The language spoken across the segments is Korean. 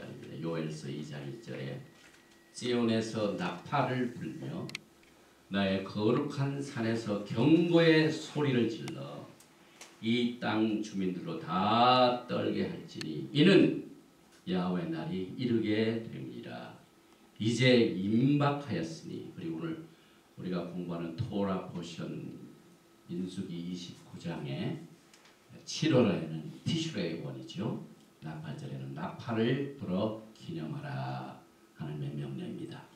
말입니다. 요엘서 2장 1절에 시온에서 나팔을 불며 나의 거룩한 산에서 경고의 소리를 질러 이 땅 주민들로 다 떨게 할지니 이는 야훼 날이 이르게 됩니다. 이제 임박하였으니. 그리고 오늘 우리가 공부하는 토라 포션 민수기 29장에 7월에는 티슈레의 원이죠. 나팔절에는 나팔을 불어 기념하라 하는 명령입니다.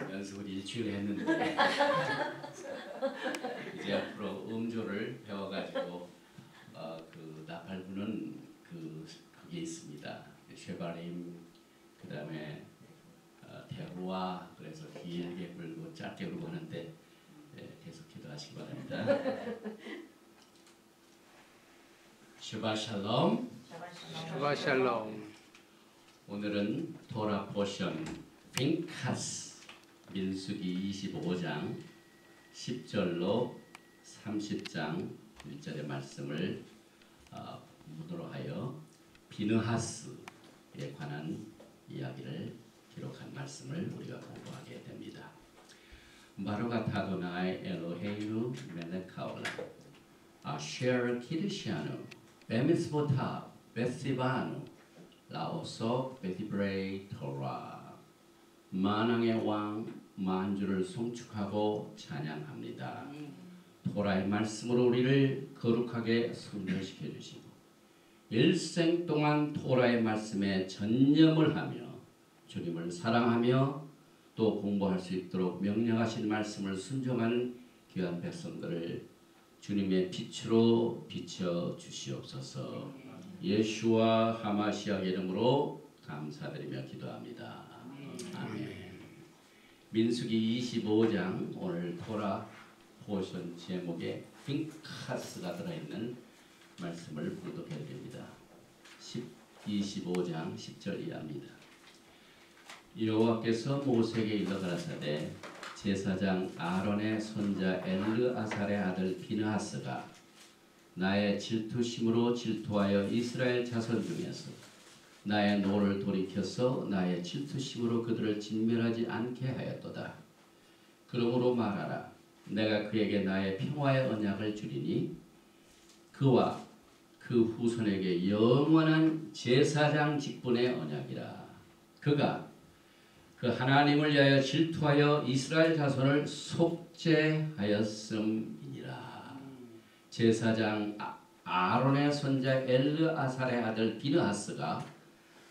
연습을 일주일 했는데 이제 앞으로 음조를 배워가지고 그 나팔 부는 그게 있습니다. 쉐바림, 그 다음에 대루아, 그래서 길게 불고 짧게 불고 하는데 계속 기도하시기 바랍니다. 슈바 샬롬. 슈바 샬롬. 오늘은 토라 포션 핑카스 민수기 25장 10절로 30장 1절의 말씀을 문으로 하여 비느하스에 관한 이야기를 기록한 말씀을 우리가 공부하게 됩니다. 바루가 타도나이 엘로헤이누 멜레카올라 아쉐르 키르시아누 베미스보타 베시바누 라오소 베티브레이 토라. 만왕의 왕 만주를 송축하고 찬양합니다. 토라의 말씀으로 우리를 거룩하게 순결시켜 주시고 일생 동안 토라의 말씀에 전념을 하며 주님을 사랑하며 또 공부할 수 있도록 명령하신 말씀을 순종하는 귀한 백성들을 주님의 빛으로 비춰 주시옵소서. 예수와 하마시아 이름으로 감사드리며 기도합니다. 아멘. 민수기 25장 오늘 토라 포션 제목에 핑카스가 들어있는 말씀을 봉독해 드립니다. 25장 10절 이하입니다. 여호와께서 모세에게 일러 가라사대 제사장 아론의 손자 엘르아살의 아들 비느하스가 나의 질투심으로 질투하여 이스라엘 자손 중에서 나의 노를 돌이켜서 나의 질투심으로 그들을 진멸하지 않게 하였도다. 그러므로 말하라. 내가 그에게 나의 평화의 언약을 주리니 그와 그 후손에게 영원한 제사장 직분의 언약이라. 그가 그 하나님을 위하여 질투하여 이스라엘 자손을 속죄하였음이니라. 제사장 아론의 손자 엘르아살의 아들 비느하스가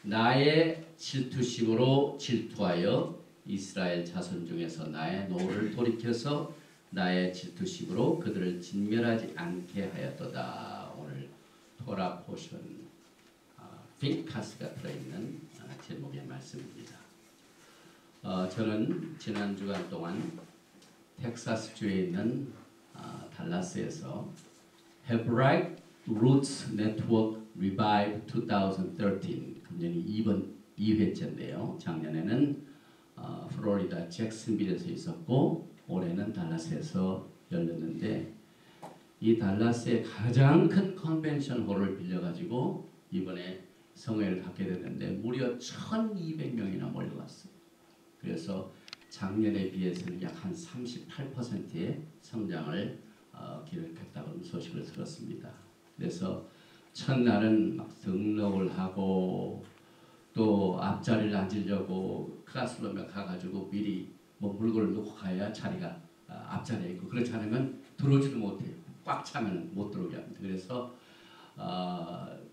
나의 질투심으로 질투하여 이스라엘 자손 중에서 나의 노를 돌이켜서 나의 질투심으로 그들을 진멸하지 않게 하였도다. 오늘 토라 포션 핑카스가 들어있는 제목의 말씀입니다. 저는 지난 주간 동안 텍사스주에 있는 달라스에서 Hebraic Roots Network Revive 2013 금년이 2회째인데요. 작년에는 플로리다 잭슨빌에서 있었고 올해는 달라스에서 열렸는데 이 달라스의 가장 큰 컨벤션 홀을 빌려가지고 이번에 성회를 갖게 됐는데 무려 1200명이나 몰려왔어요. 그래서 작년에 비해서는 약 한 38%의 성장을 기록했다는 소식을 들었습니다. 그래서 첫날은 막 등록을 하고 또 앞자리를 앉으려고 클래스룸에 가가지고 미리 뭐 물건을 놓고 가야 자리가 앞자리에 있고 그렇지 않으면 들어오지도 못해요. 꽉 차면 못 들어오게 합니다. 그래서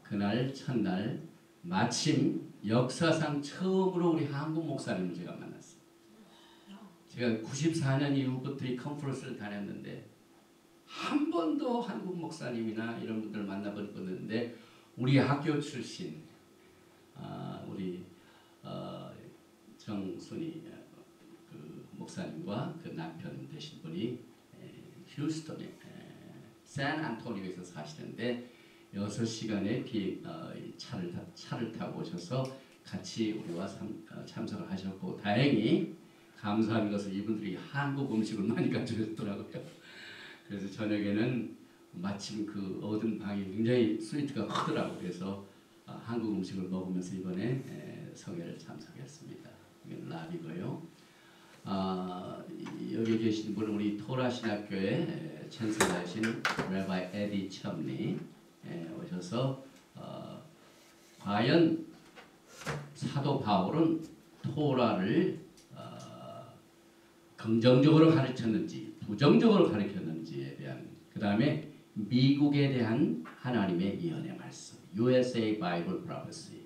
그날 첫날 마침 역사상 처음으로 우리 한국 목사님을 제가 만났어요. 제가 94년 이후부터 이 컨퍼런스를 다녔는데 한 번도 한국 목사님이나 이런 분들 만나본 적 없는데 우리 학교 출신 우리 정순이 그 목사님과 그 남편 되신 분이 휴스턴에 샌안토니오에서 사시는데 6시간의 차를 타고 오셔서 같이 우리와 참석을 하셨고 다행히 감사한 것은 이분들이 한국 음식을 많이 가져오셨더라고요. 그래서 저녁에는 마침 그 얻은 방이 굉장히 스위트가 크더라고요. 그래서 한국 음식을 먹으면서 이번에 성회를 참석했습니다. 이건 랍이고요. 여기 계신 분은 우리 토라 신학교의 챈슬러이신 레바이 에디 첨리 오셔서 과연 사도 바울은 토라를 긍정적으로 가르쳤는지 부정적으로 가르쳤는지에 대한 그 다음에 미국에 대한 하나님의 예언의 말씀 USA Bible Prophecy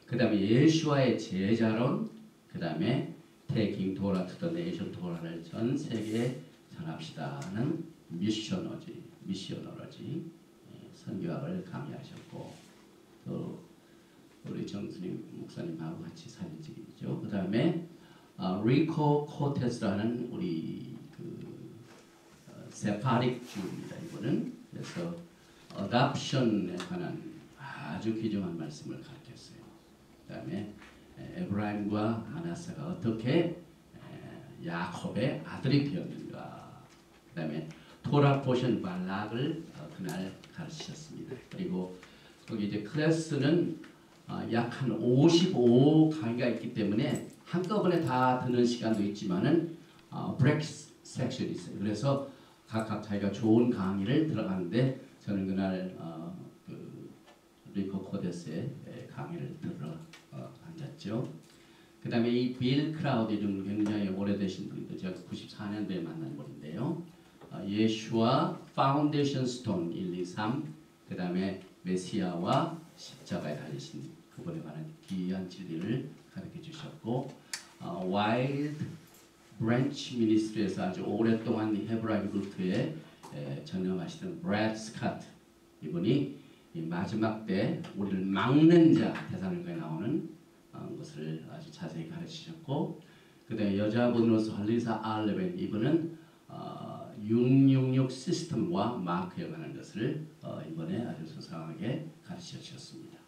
그 다음에 예수와의 제자론 그 다음에 Taking Torah to the Nation 토라를 전 세계에 전합시다는 미셔너지 선교학을 강의하셨고 또 우리 정순임 목사님하고 같이 사진 찍이죠. 그 다음에 리코 코테스라는 우리 세파릭 주입니다. 이거는 그래서 어답션에 관한 아주 귀중한 말씀을 가르쳤어요. 그 다음에 에브라임과 마나세가 어떻게 야곱의 아들이 되었는가. 그 다음에 토라 포션 발락을 그날 가르치셨습니다. 그리고 거기 이제 클래스는 약 한 55 강의가 있기 때문에 한꺼번에 다 듣는 시간도 있지만은 브레이크 섹션이 있어요. 그래서 각각 자기가 좋은 강의를 들어가는데 저는 그날 그 리코 코데스의 강의를 들으러 앉았죠. 그 다음에 이 빌 크라우드 이름 굉장히 오래되신 분인데 제가 94년도에 만난 분인데요. 예수와 파운데이션 스톤 1, 2, 3, 그 다음에 메시아와 십자가에 달리신 그분에 관한 귀한 진리를 가르쳐 주셨고 와일드 브랜치 미니스트리에서 아주 오랫동안 헤브라임 루트에 전념하시던 브래드 스캇 이분이 이 마지막 때 우리를 막는 자 대사님에 나오는 것을 아주 자세히 가르치셨고 그 다음에 여자분으로서 할리사 알레벤 이분은 666 시스템과 마크에 관한 것을 이번에 아주 소상하게 가르쳐 주셨습니다.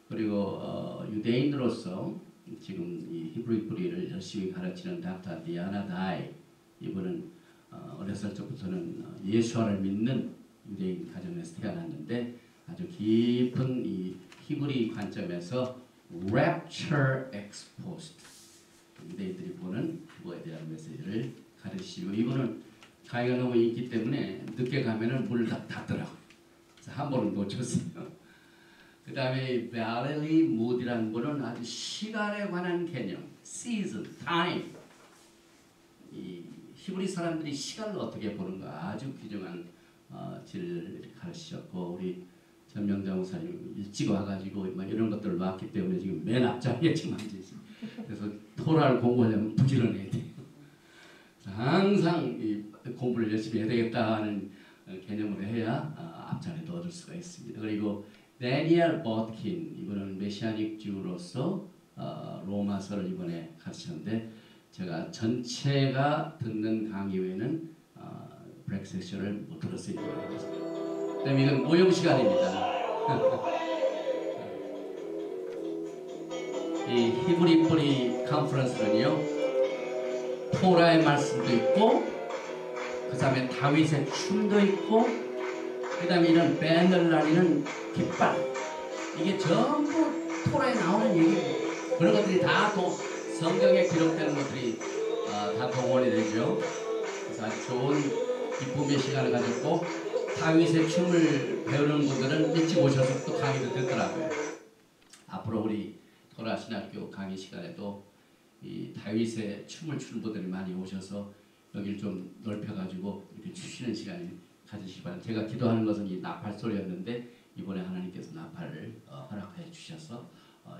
그리고 유대인으로서 지금 이 히브리 뿌리를 열심히 가르치는 닥터 디아나 다이 이분은 어렸을 적부터는 예수와를 믿는 유대인 가정에서 태어났는데 아주 깊은 이 히브리 관점에서 Rapture Exposed 유대인들이 보는 그거에 대한 메시지를 가르치시고 이분은 강의가 너무 있기 때문에 늦게 가면은 문을 다 닫더라고요. 그래서 한 번은 놓쳤어요. 그 다음에 밸리 무디라는 분은 아주 시간에 관한 개념, season, time. 이 히브리 사람들이 시간을 어떻게 보는가 아주 귀중한 진리를 가르치셨고 우리 전명장 목사님 일찍 와가지고 이런 것들을 왔기 때문에 지금 맨 앞자리에 지금 앉으시죠. 그래서 토라를 공부하려면 부지런해야 돼요. 항상 이 공부를 열심히 해야 되겠다는 개념으로 해야 앞자리에 얻을 수가 있습니다. 그리고 데니엘 버킨 이분은 메시아닉 주로서 로마서를 이번에 가르쳤는데 제가 전체가 듣는 강의 외에는 브레이크 섹션을 못 들었어요. 그다음에 이건 모형 시간입니다. 이 히브리 뿌리 컨퍼런스는요 토라의 말씀도 있고 그 다음에 다윗의 춤도 있고 그 다음에 이런 밴드를 날리는 깃발 이게 전부 토라에 나오는 얘기고 그런 것들이 다 성경에 기록되는 것들이 다 동원이 되죠. 그래서 아주 좋은 기쁨의 시간을 가졌고 다윗의 춤을 배우는 분들은 일찍 오셔서 또 강의도 듣더라고요. 앞으로 우리 토라 신학교 강의 시간에도 이 다윗의 춤을 추는 분들이 많이 오셔서 여기를 좀 넓혀가지고 이렇게 추시는 시간을 가지시기 바랍니다. 제가 기도하는 것은 이 나팔 소리였는데 이번에 하나님께서 나팔을 허락해 주셔서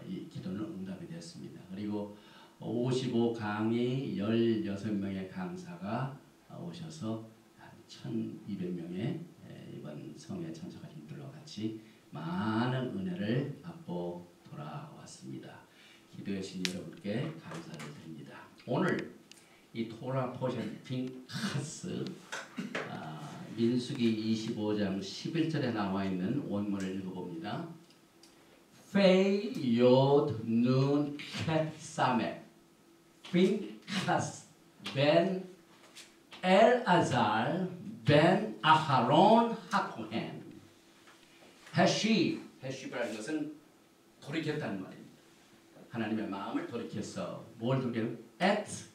이 기도는 응답이 됐습니다. 그리고 55강의 16명의 강사가 오셔서 한 1200명의 이번 성회 참석하신 분들과 같이 많은 은혜를 받고 돌아왔습니다. 기도해 주신 여러분께 감사를 드립니다. 오늘 이 토라 포션 핑카스 민수기 25장 11절에 나와 있는 원문을 읽어봅니다. 페이 요드 눈 켓 사메 핑카스 벤 엘아잘 벤 아하론 하코헨. 해시라는 것은 돌이켰다는 말입니다. 하나님의 마음을 돌이켜서 뭘 돌이켰냐면 at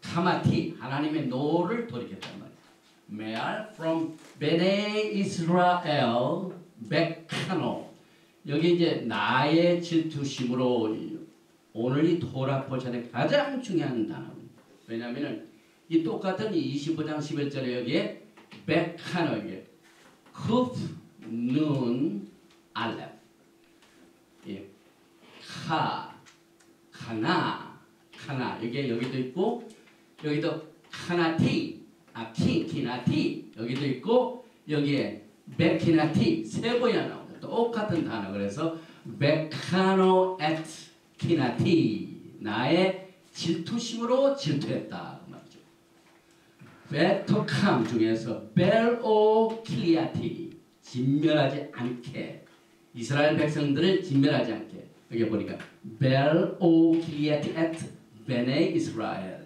카마티 하나님의 노를 돌이켰단 말이에요. 메알 from 베네 이스라엘 베카노. 여기 이제 나의 질투심으로 오늘 이 토라 포션의 가장 중요한 단어입니다. 왜냐하면 이 똑같은 25장 11절에 여기에 베카노 이게 쿠프 눈 알렙 카나 이게 여기도 있고 여기도 카나티 키나티 여기도 있고 여기에 베키나티 세 번이나 나옵니다. 똑같은 단어. 그래서 베카노 앳 키나티 나의 질투심으로 질투했다 그 말이죠. 베토캄 중에서 벨오 킬리아티 진멸하지 않게 이스라엘 백성들을 진멸하지 않게 여기 보니까 벨오 킬리아티 앳 베네 이스라엘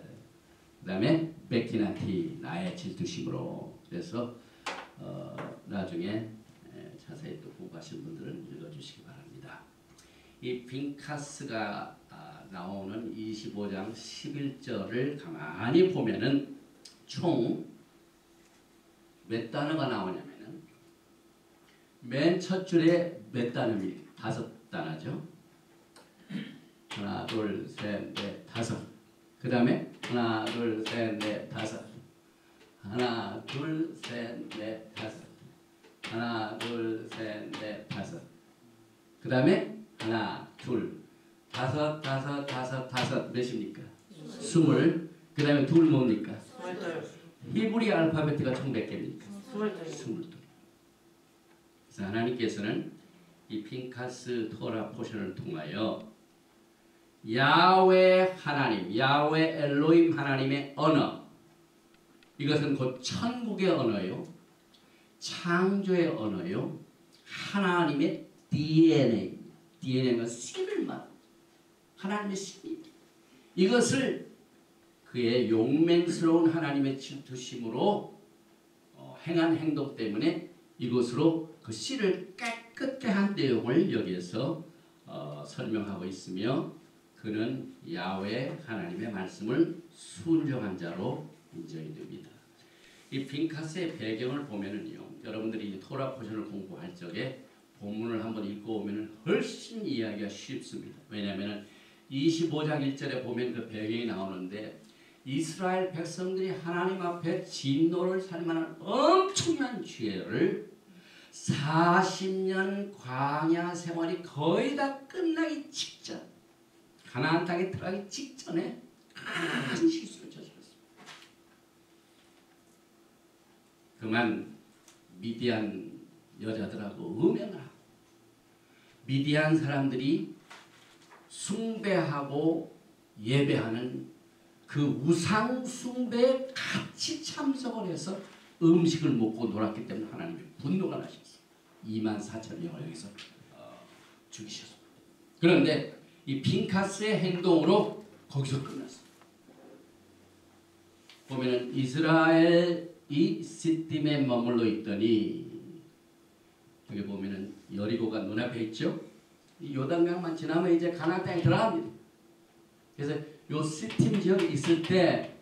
그 다음에 베키나티 나의 질투심으로. 그래서 나중에 자세히 또 공부하신 분들은 읽어주시기 바랍니다. 이 빈카스가 나오는 25장 11절을 가만히 보면은 총 몇 단어가 나오냐면은 맨 첫 줄에 몇 단어입니까? 5단어죠. 하나, 둘, 셋, 넷, 다섯. 그 다음에 하나, 둘, 셋, 넷, 다섯. 하나, 둘, 셋, 넷, 다섯. 하나, 둘, 셋, 넷, 다섯. 그 다음에 하나, 둘, 다섯 몇입니까? 20. 그 다음에 둘 뭡니까? 히브리 알파벳가 총 몇 개입니까? 22. 그래서 하나님께서는 이 핑카스 토라 포션을 통하여 야훼 하나님, 야훼 엘로힘 하나님의 언어, 이것은 곧 천국의 언어요, 창조의 언어요, 하나님의 DNA는 씨를 말, 하나님의 씨입니다. 이것을 그의 용맹스러운 하나님의 질투심으로 행한 행동 때문에 이것으로 그 씨를 깨끗게 한 내용을 여기에서 설명하고 있으며 그는 야훼 하나님의 말씀을 순종한 자로 인정이 됩니다. 이 빈카스의 배경을 보면은요, 여러분들이 이 토라 포션을 공부할 적에 본문을 한번 읽어오면 훨씬 이해하기가 쉽습니다. 왜냐하면 25장 1절에 보면 그 배경이 나오는데 이스라엘 백성들이 하나님 앞에 진노를 살 만한 엄청난 죄를 40년 광야 생활이 거의 다 끝나기 직전, 가나안 땅에 들어가기 직전에 큰 실수를 저질렀습니다. 그만 미디안 여자들하고 음행을 하고 미디안 사람들이 숭배하고 예배하는 그 우상 숭배에 같이 참석을 해서 음식을 먹고 놀았기 때문에 하나님이 분노가 나셨어요. 24,000명을 여기서 죽이셨습니다. 그런데 이 빈카스의 행동으로 거기서 끝났어요. 보면은 이스라엘이 시딤에 머물러 있더니 여기 보면은 여리고가 눈앞에 있죠. 이 요단강만 지나면 이제 가나안 땅에 들어갑니다. 그래서 요 시딤 지역에 있을 때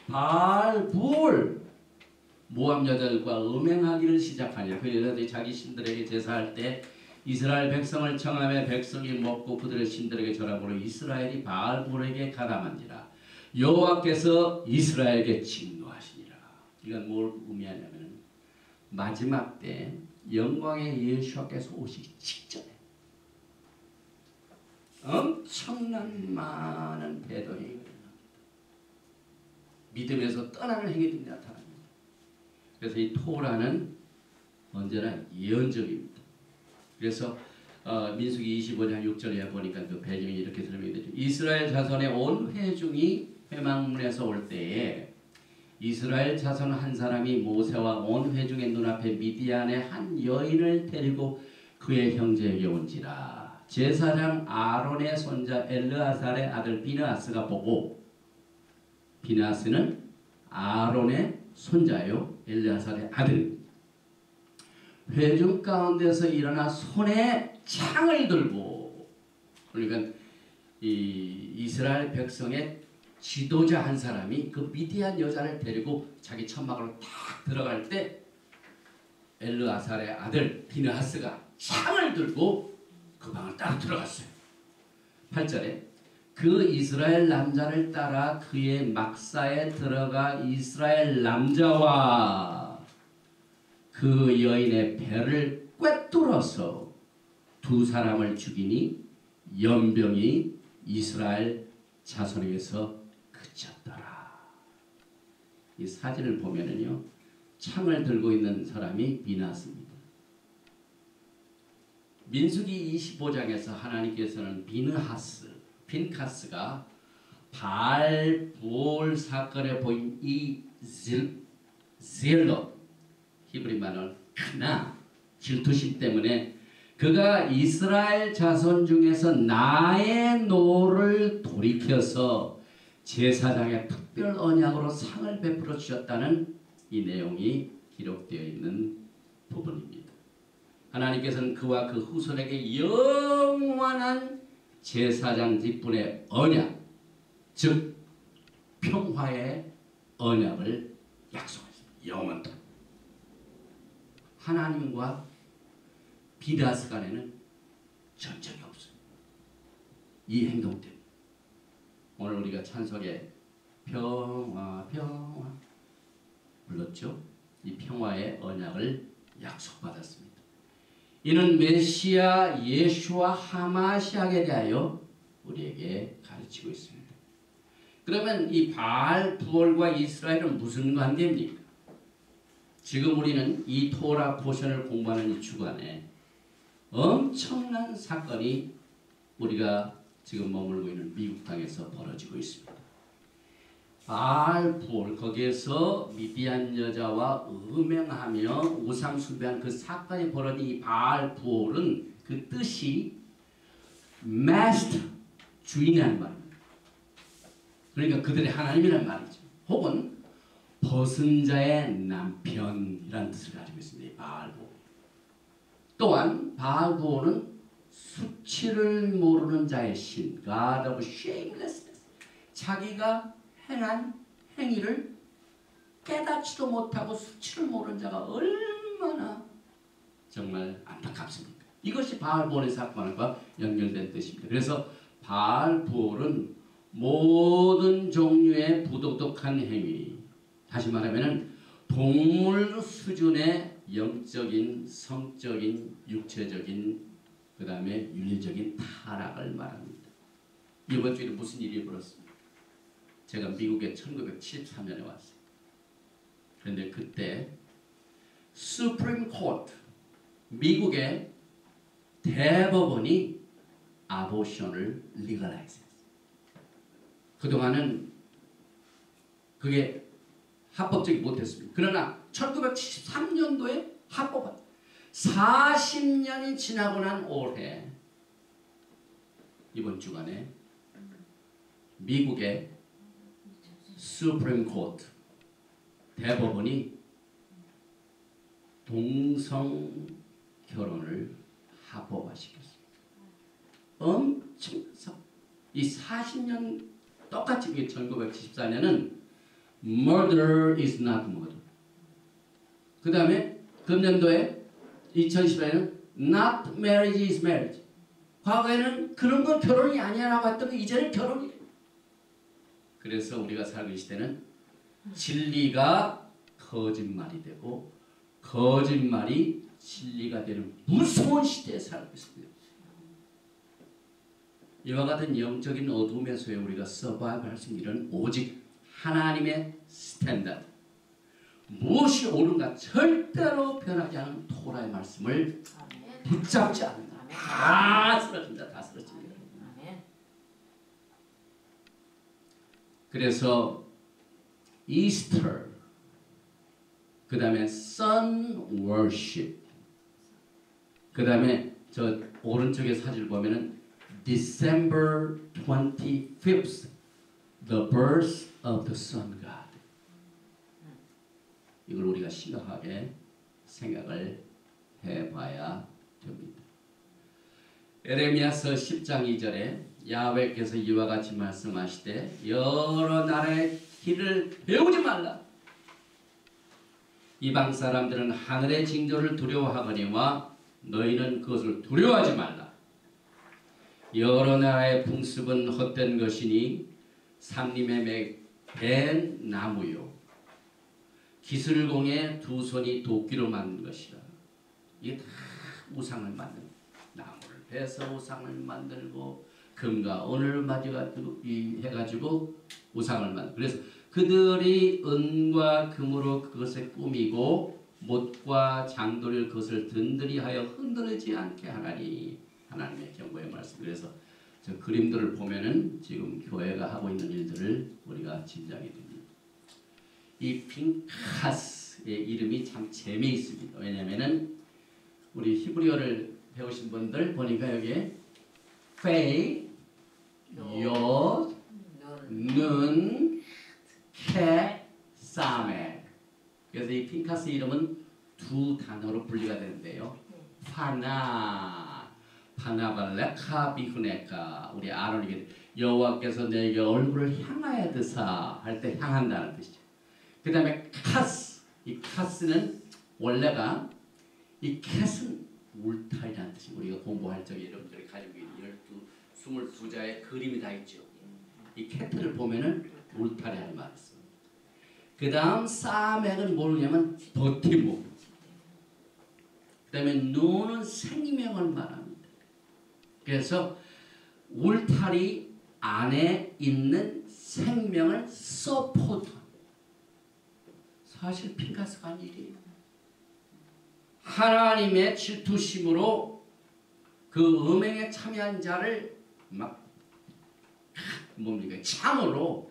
바알부올 모압 여자들과 음행하기를 시작하냐. 그 여자들이 자기 신들에게 제사할 때 이스라엘 백성을 청하며 백성이 먹고 그들의 신들에게 절함으로 이스라엘이 바알부올에게 가담한지라. 여호와께서 이스라엘에게 진노하시니라. 이건 뭘 의미하냐면 마지막 때 영광의 예수께서 오시기 직전에 엄청난 많은 배도 행위가 일어납니다. 믿음에서 떠나는 행위들이 나타납니다. 그래서 이 토라는 언제나 예언적입니다. 그래서 민수기 25장 6절에 보니까 그 배경이 이렇게 설명이 되죠. 이스라엘 자손의 온 회중이 회막문에서 올 때에 이스라엘 자손 한 사람이 모세와 온 회중의 눈앞에 미디안의 한 여인을 데리고 그의 형제에게 온지라. 제사장 아론의 손자 엘르아살의 아들 비느하스가 보고, 비느하스는 아론의 손자요 엘르아살의 아들, 회중 가운데서 일어나 손에 창을 들고, 그러니까 이 이스라엘 백성의 지도자 한 사람이 그 미디안 여자를 데리고 자기 천막으로 딱 들어갈 때 엘르아살의 아들 비느하스가 창을 들고 그 방을 딱 들어갔어요. 8절에 그 이스라엘 남자를 따라 그의 막사에 들어가 이스라엘 남자와 그 여인의 배를 꿰뚫어서 두 사람을 죽이니 연병이 이스라엘 자손에게서 그쳤더라. 이 사진을 보면은요, 창을 들고 있는 사람이 비느하스입니다. 민수기 25장에서 하나님께서는 빈카스가 바알 부올 사건에 보인 이 젤롯, 히브리 말은 크나, 질투심 때문에 그가 이스라엘 자손 중에서 나의 노를 돌이켜서 제사장의 특별 언약으로 상을 베풀어 주셨다는 이 내용이 기록되어 있는 부분입니다. 하나님께서는 그와 그 후손에게 영원한 제사장 직분의 언약, 즉 평화의 언약을 약속했습니다. 영원토록. 하나님과 비느하스 간에는 전적이 없어요. 이 행동 때문에. 오늘 우리가 찬송에 평화 평화 불렀죠. 이 평화의 언약을 약속받았습니다. 이는 메시아 예수와 하마시아에 대하여 우리에게 가르치고 있습니다. 그러면 이 바알 부올과 이스라엘은 무슨 관계입니까? 지금 우리는 이 토라 포션을 공부하는 이 주간에 엄청난 사건이 우리가 지금 머물고 있는 미국 땅에서 벌어지고 있습니다. 바알 부올, 거기에서 미디안 여자와 음행하며 우상 숭배한 그 사건이 벌어진 이 바알 부올은 그 뜻이 master, 주인이라는 말입니다. 그러니까 그들의 하나님이라는 말이죠. 혹은 벗은 자의 남편이라는 뜻을 가지고 있습니다. 이 바알 부올. 또한 바알 부올은 수치를 모르는 자의 신, God of shamelessness. 자기가 행한 행위를 깨닫지도 못하고 수치를 모르는 자가 얼마나 정말 안타깝습니까? 이것이 바알 부올의 사건과 연결된 뜻입니다. 그래서 바알 부올은 모든 종류의 부도덕한 행위, 다시 말하면 동물 수준의 영적인, 성적인, 육체적인, 그 다음에 윤리적인 타락을 말합니다. 이번 주에 무슨 일이 벌었습니까? 제가 미국에 1973년에 왔어요. 그런데 그때 Supreme Court, 미국의 대법원이 아보션을 legalize 했어요. 그동안은 그게 합법적이 못했습니다. 그러나 1973년도에 합법화. 40년이 지나고 난 올해 이번 주간에 미국의 Supreme Court 대법원이 동성 결혼을 합법화시켰습니다. 엄청 이 40년 똑같이 1974년은 Murder is not murder. 그 다음에 금년도에 2014년은 Not marriage is marriage. 과거에는 그런 건 결혼이 아니야라고 했던 게 이제는 결혼이에요. 그래서 우리가 살고 있을 때는 진리가 거짓말이 되고 거짓말이 진리가 되는 무서운 시대에 살고 있습니다. 이와 같은 영적인 어둠에서의 우리가 서바이벌 할 수 있는 일은 오직 하나님의 스탠다드, 무엇이 옳은가 절대로 변하지 않은 토라의 말씀을 붙잡지 않는다. 다 쓰러집니다. 다 쓰러집니다. 그래서 이스터, 그 다음에 sun worship, 그 다음에 저 오른쪽에 사진을 보면은 December 25th, the birth of the sun God. 이걸 우리가 심각하게 생각을 해봐야 됩니다. 에레미야서 10장 2절에 야훼께서 이와 같이 말씀하시되 여러 나라의 길을 배우지 말라. 이방 사람들은 하늘의 징조를 두려워하거니와 너희는 그것을 두려워하지 말라. 여러 나라의 풍습은 헛된 것이니 삼림에 밴 나무요 기슬공에 두 손이 도끼로 만든 것이라. 이게 다 우상을 만든, 나무를 베서 우상을 만들고 금과 은을 맞아가지고 해가지고 우상을 만들고, 그래서 그들이 은과 금으로 그것을 꾸미고 못과 장도를 그것을 든든히 하여 흔들리지 않게 하나니. 하나님의 경고의 말씀. 그래서 저 그림들을 보면은 지금 교회가 하고 있는 일들을 우리가 짐작이 됩니다. 이 핀카스의 이름이 참 재미있습니다. 왜냐면은 우리 히브리어를 배우신 분들 보니까 여기에 페이, 옅, 눈, 케, 사메. 그래서 이 핀카스 이름은 두 단어로 분리가 되는데요. 파나발레카 비후네카. 우리 아론에게 여호와께서 내게 얼굴을 향하여 드사 할 때 향한다는 뜻이죠. 그 다음에 카스. 이 카스는 원래가 이 캣은 울타리라는 뜻이, 우리가 공부할 적에 여러분들이 가지고 있는 22자의 그림이 다 있죠. 이 캣을 보면은 울타리를 말했어요. 그 다음 사맥은 뭐냐면 버팀목. 그 다음에 눈은 생명을 말합니다. 그래서 울타리 안에 있는 생명을 서포트합니다. 사실 핀카스가 한 일이에요. 하나님의 질투심으로 그 음행에 참여한 자를 막 창으로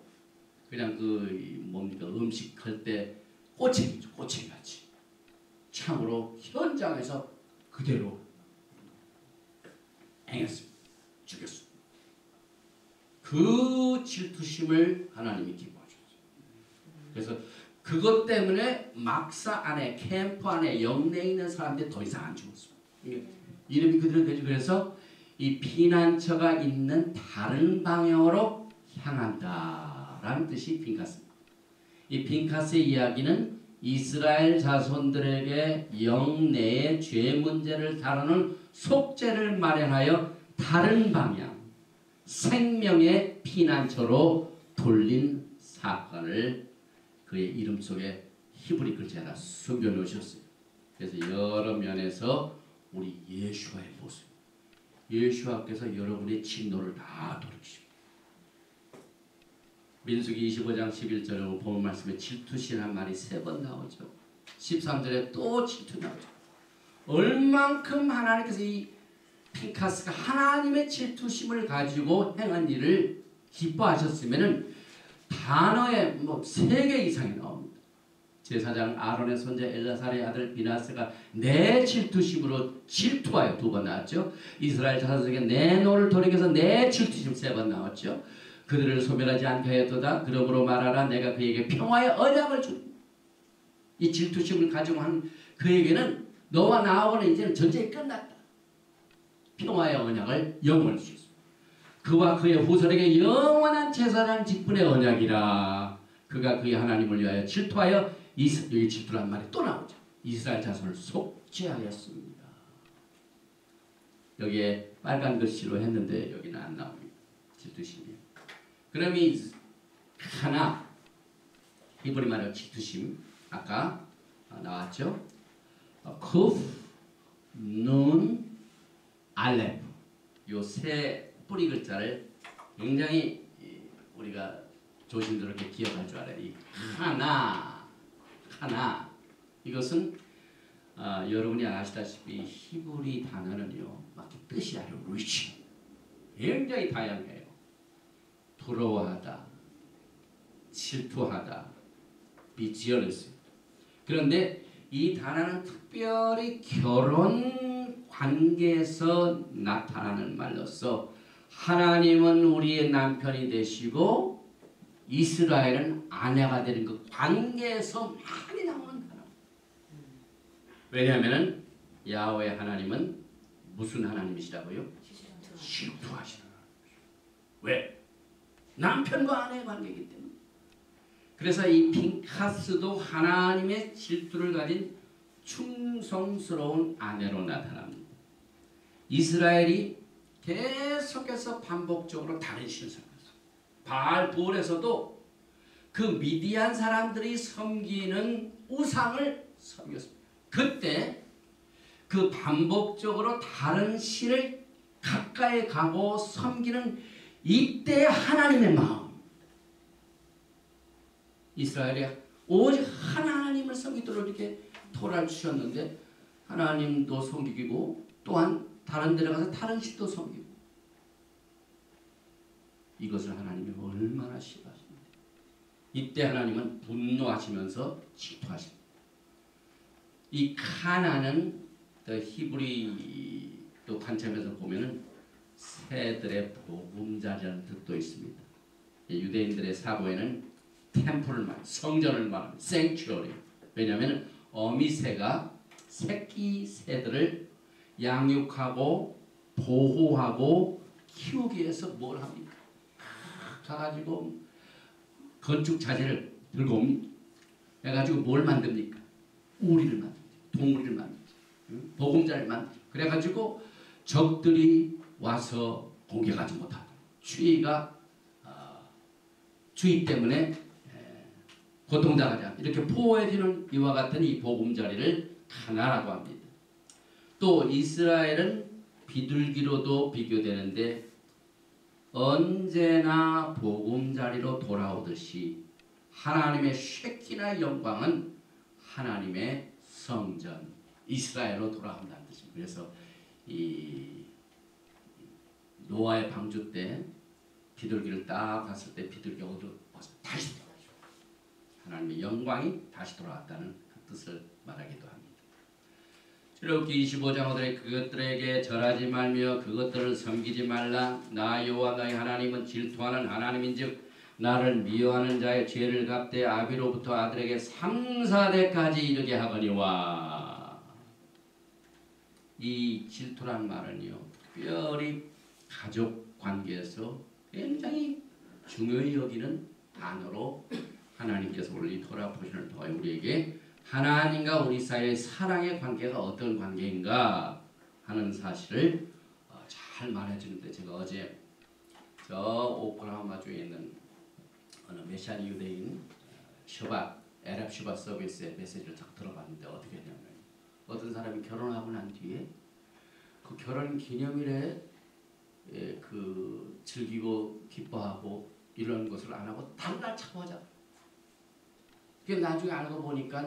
그냥 음식 할 때 꼬챙이죠. 꼬챙이같이 창으로 현장에서 그대로 행했습니다. 죽였습니다. 그 질투심을 하나님이 기뻐하셨어요. 그래서 그것 때문에 막사 안에, 캠프 안에 영내에 있는 사람들이 더 이상 안 죽었습니다. 이름이 그대로 되죠. 그래서 이 피난처가 있는 다른 방향으로 향한다라는 뜻이 핀카스입니다. 이 핀카스의 이야기는 이스라엘 자손들에게 영내의 죄 문제를 다루는 속죄를 마련하여 다른 방향, 생명의 피난처로 돌린 사건을 그의 이름 속에 히브리 글자 하나 숨겨 놓으셨어요. 그래서 여러 면에서 우리 예수와의 모습, 예수와께서 여러분의 진노를 다 돌이키십니다. 민수기 25장 11절에 본 말씀에 질투시라는 말이 3번 나오죠. 13절에 또 질투 나오죠. 얼만큼 하나님께서 이 핀카스가 하나님의 질투심을 가지고 행한 일을 기뻐하셨으면은 단어에 3개 이상이 나옵니다. 제사장 아론의 손자 엘라살의 아들 비나스가 내 질투심으로 질투하여 2번 나왔죠. 이스라엘 자손에게 내 노를 돌이켜서 내 질투심 3번 나왔죠. 그들을 소멸하지 않게 하였도다. 그러므로 말하라. 내가 그에게 평화의 언약을 주. 이 질투심을 가지고 한 그에게는 너와 나하고는 이제는 전쟁이 끝났다. 평화의 언약을 영원히 주셨습니다. 그와 그의 후손에게 영원한 제사장 직분의 언약이라. 그가 그의 하나님을 위하여 질투하여 여기 질투란 말이 또 나오죠. 이스라엘 자손을 속죄하였습니다. 여기에 빨간 글씨로 했는데 여기는 안 나옵니다. 질투심이. 그럼 이 하나 히브리 말로 질투심 아까 나왔죠. 쿠프 눈, 알레프 요 세 뿌리 글자를 굉장히 우리가 조심스럽게 기억할 줄 알아요. 이 하나 이것은 여러분이 아시다시피 히브리 단어는요 막 뜻이 아주 리치 굉장히 다양해요. 부러워하다, 질투하다, be jealous. 그런데 이 단어는 특별히 결혼 관계에서 나타나는 말로서 하나님은 우리의 남편이 되시고 이스라엘은 아내가 되는 그 관계에서 많이 나오는 단어. 왜냐하면 야훼 하나님은 무슨 하나님이시라고요? 질투하시는 하나님. 왜? 남편과 아내의 관계이기 때문에. 그래서 이 핀하스도 하나님의 질투를 가진 충성스러운 아내로 나타납니다. 이스라엘이 계속해서 반복적으로 다른 신을 섬겼어요. 바알볼에서도 그 미디안 사람들이 섬기는 우상을 섬겼습니다. 그때 그 반복적으로 다른 신을 가까이 가고 섬기는 이때 하나님의 마음. 이스라엘이 오직 하나님을 섬기도록 이렇게 토라를 주셨는데 하나님도 섬기고 또한 다른 데 가서 다른 신도 섬기고 이것을 하나님이 얼마나 싫어하십니까? 이때 하나님은 분노하시면서 질투하십니다. 이 카나는 히브리 또 관점에서 보면은 새들의 보금자리라는 뜻도 있습니다. 유대인들의 사고에는 템플을 말, 성전을 말합니다. sanctuary. 왜냐하면 어미새가 새끼 새들을 양육하고 보호하고 키우기 위해서 뭘 합니까? 가가지고 건축 자재를 들고 옵니다. 해가지고 뭘 만듭니까? 우리를 만듭니다. 동물을 만듭니다. 보금자리를 만듭니다. 그래가지고 적들이 와서 공격하지 못하도록 주의 때문에 고통당하지 않게 이렇게 보호해주는 이와 같은 이 보금자리를 카나라고 합니다. 또 이스라엘은 비둘기로도 비교되는데 언제나 보금자리로 돌아오듯이 하나님의 쉐키나 영광은 하나님의 성전 이스라엘로 돌아온다는 뜻입니다. 그래서 이 노아의 방주 때 비둘기를 딱 봤을 때 비둘기가 어디로 다시 돌아오죠. 하나님의 영광이 다시 돌아왔다는 그 뜻을 말하기도 합니다. 출애굽기 25장 5절에 그것들에게 절하지 말며 그것들을 섬기지 말라. 나 여호와 너희 하나님은 질투하는 하나님인즉 나를 미워하는 자의 죄를 갚되 아비로부터 아들에게 3,4대까지 이르게 하거니와. 이 질투란 말은요 특별히 가족 관계에서 굉장히 중요히 여기는 단어로 하나님께서 오늘 이 토라 포션을 통하여 우리에게 하나님과 우리 사이의 사랑의 관계가 어떤 관계인가 하는 사실을 잘 말해주는데 제가 어제 저 오클라호마주에 있는 어느 메시안 유대인 슈밧 에랍 슈밧 서비스의 메시지를 딱 들어봤는데 어떻게 했냐면 어떤 사람이 결혼하고 난 뒤에 그 결혼 기념일에 그 즐기고 기뻐하고 이런 것을 안 하고 다른 날 자꾸 하자. 그게 나중에 알고 보니까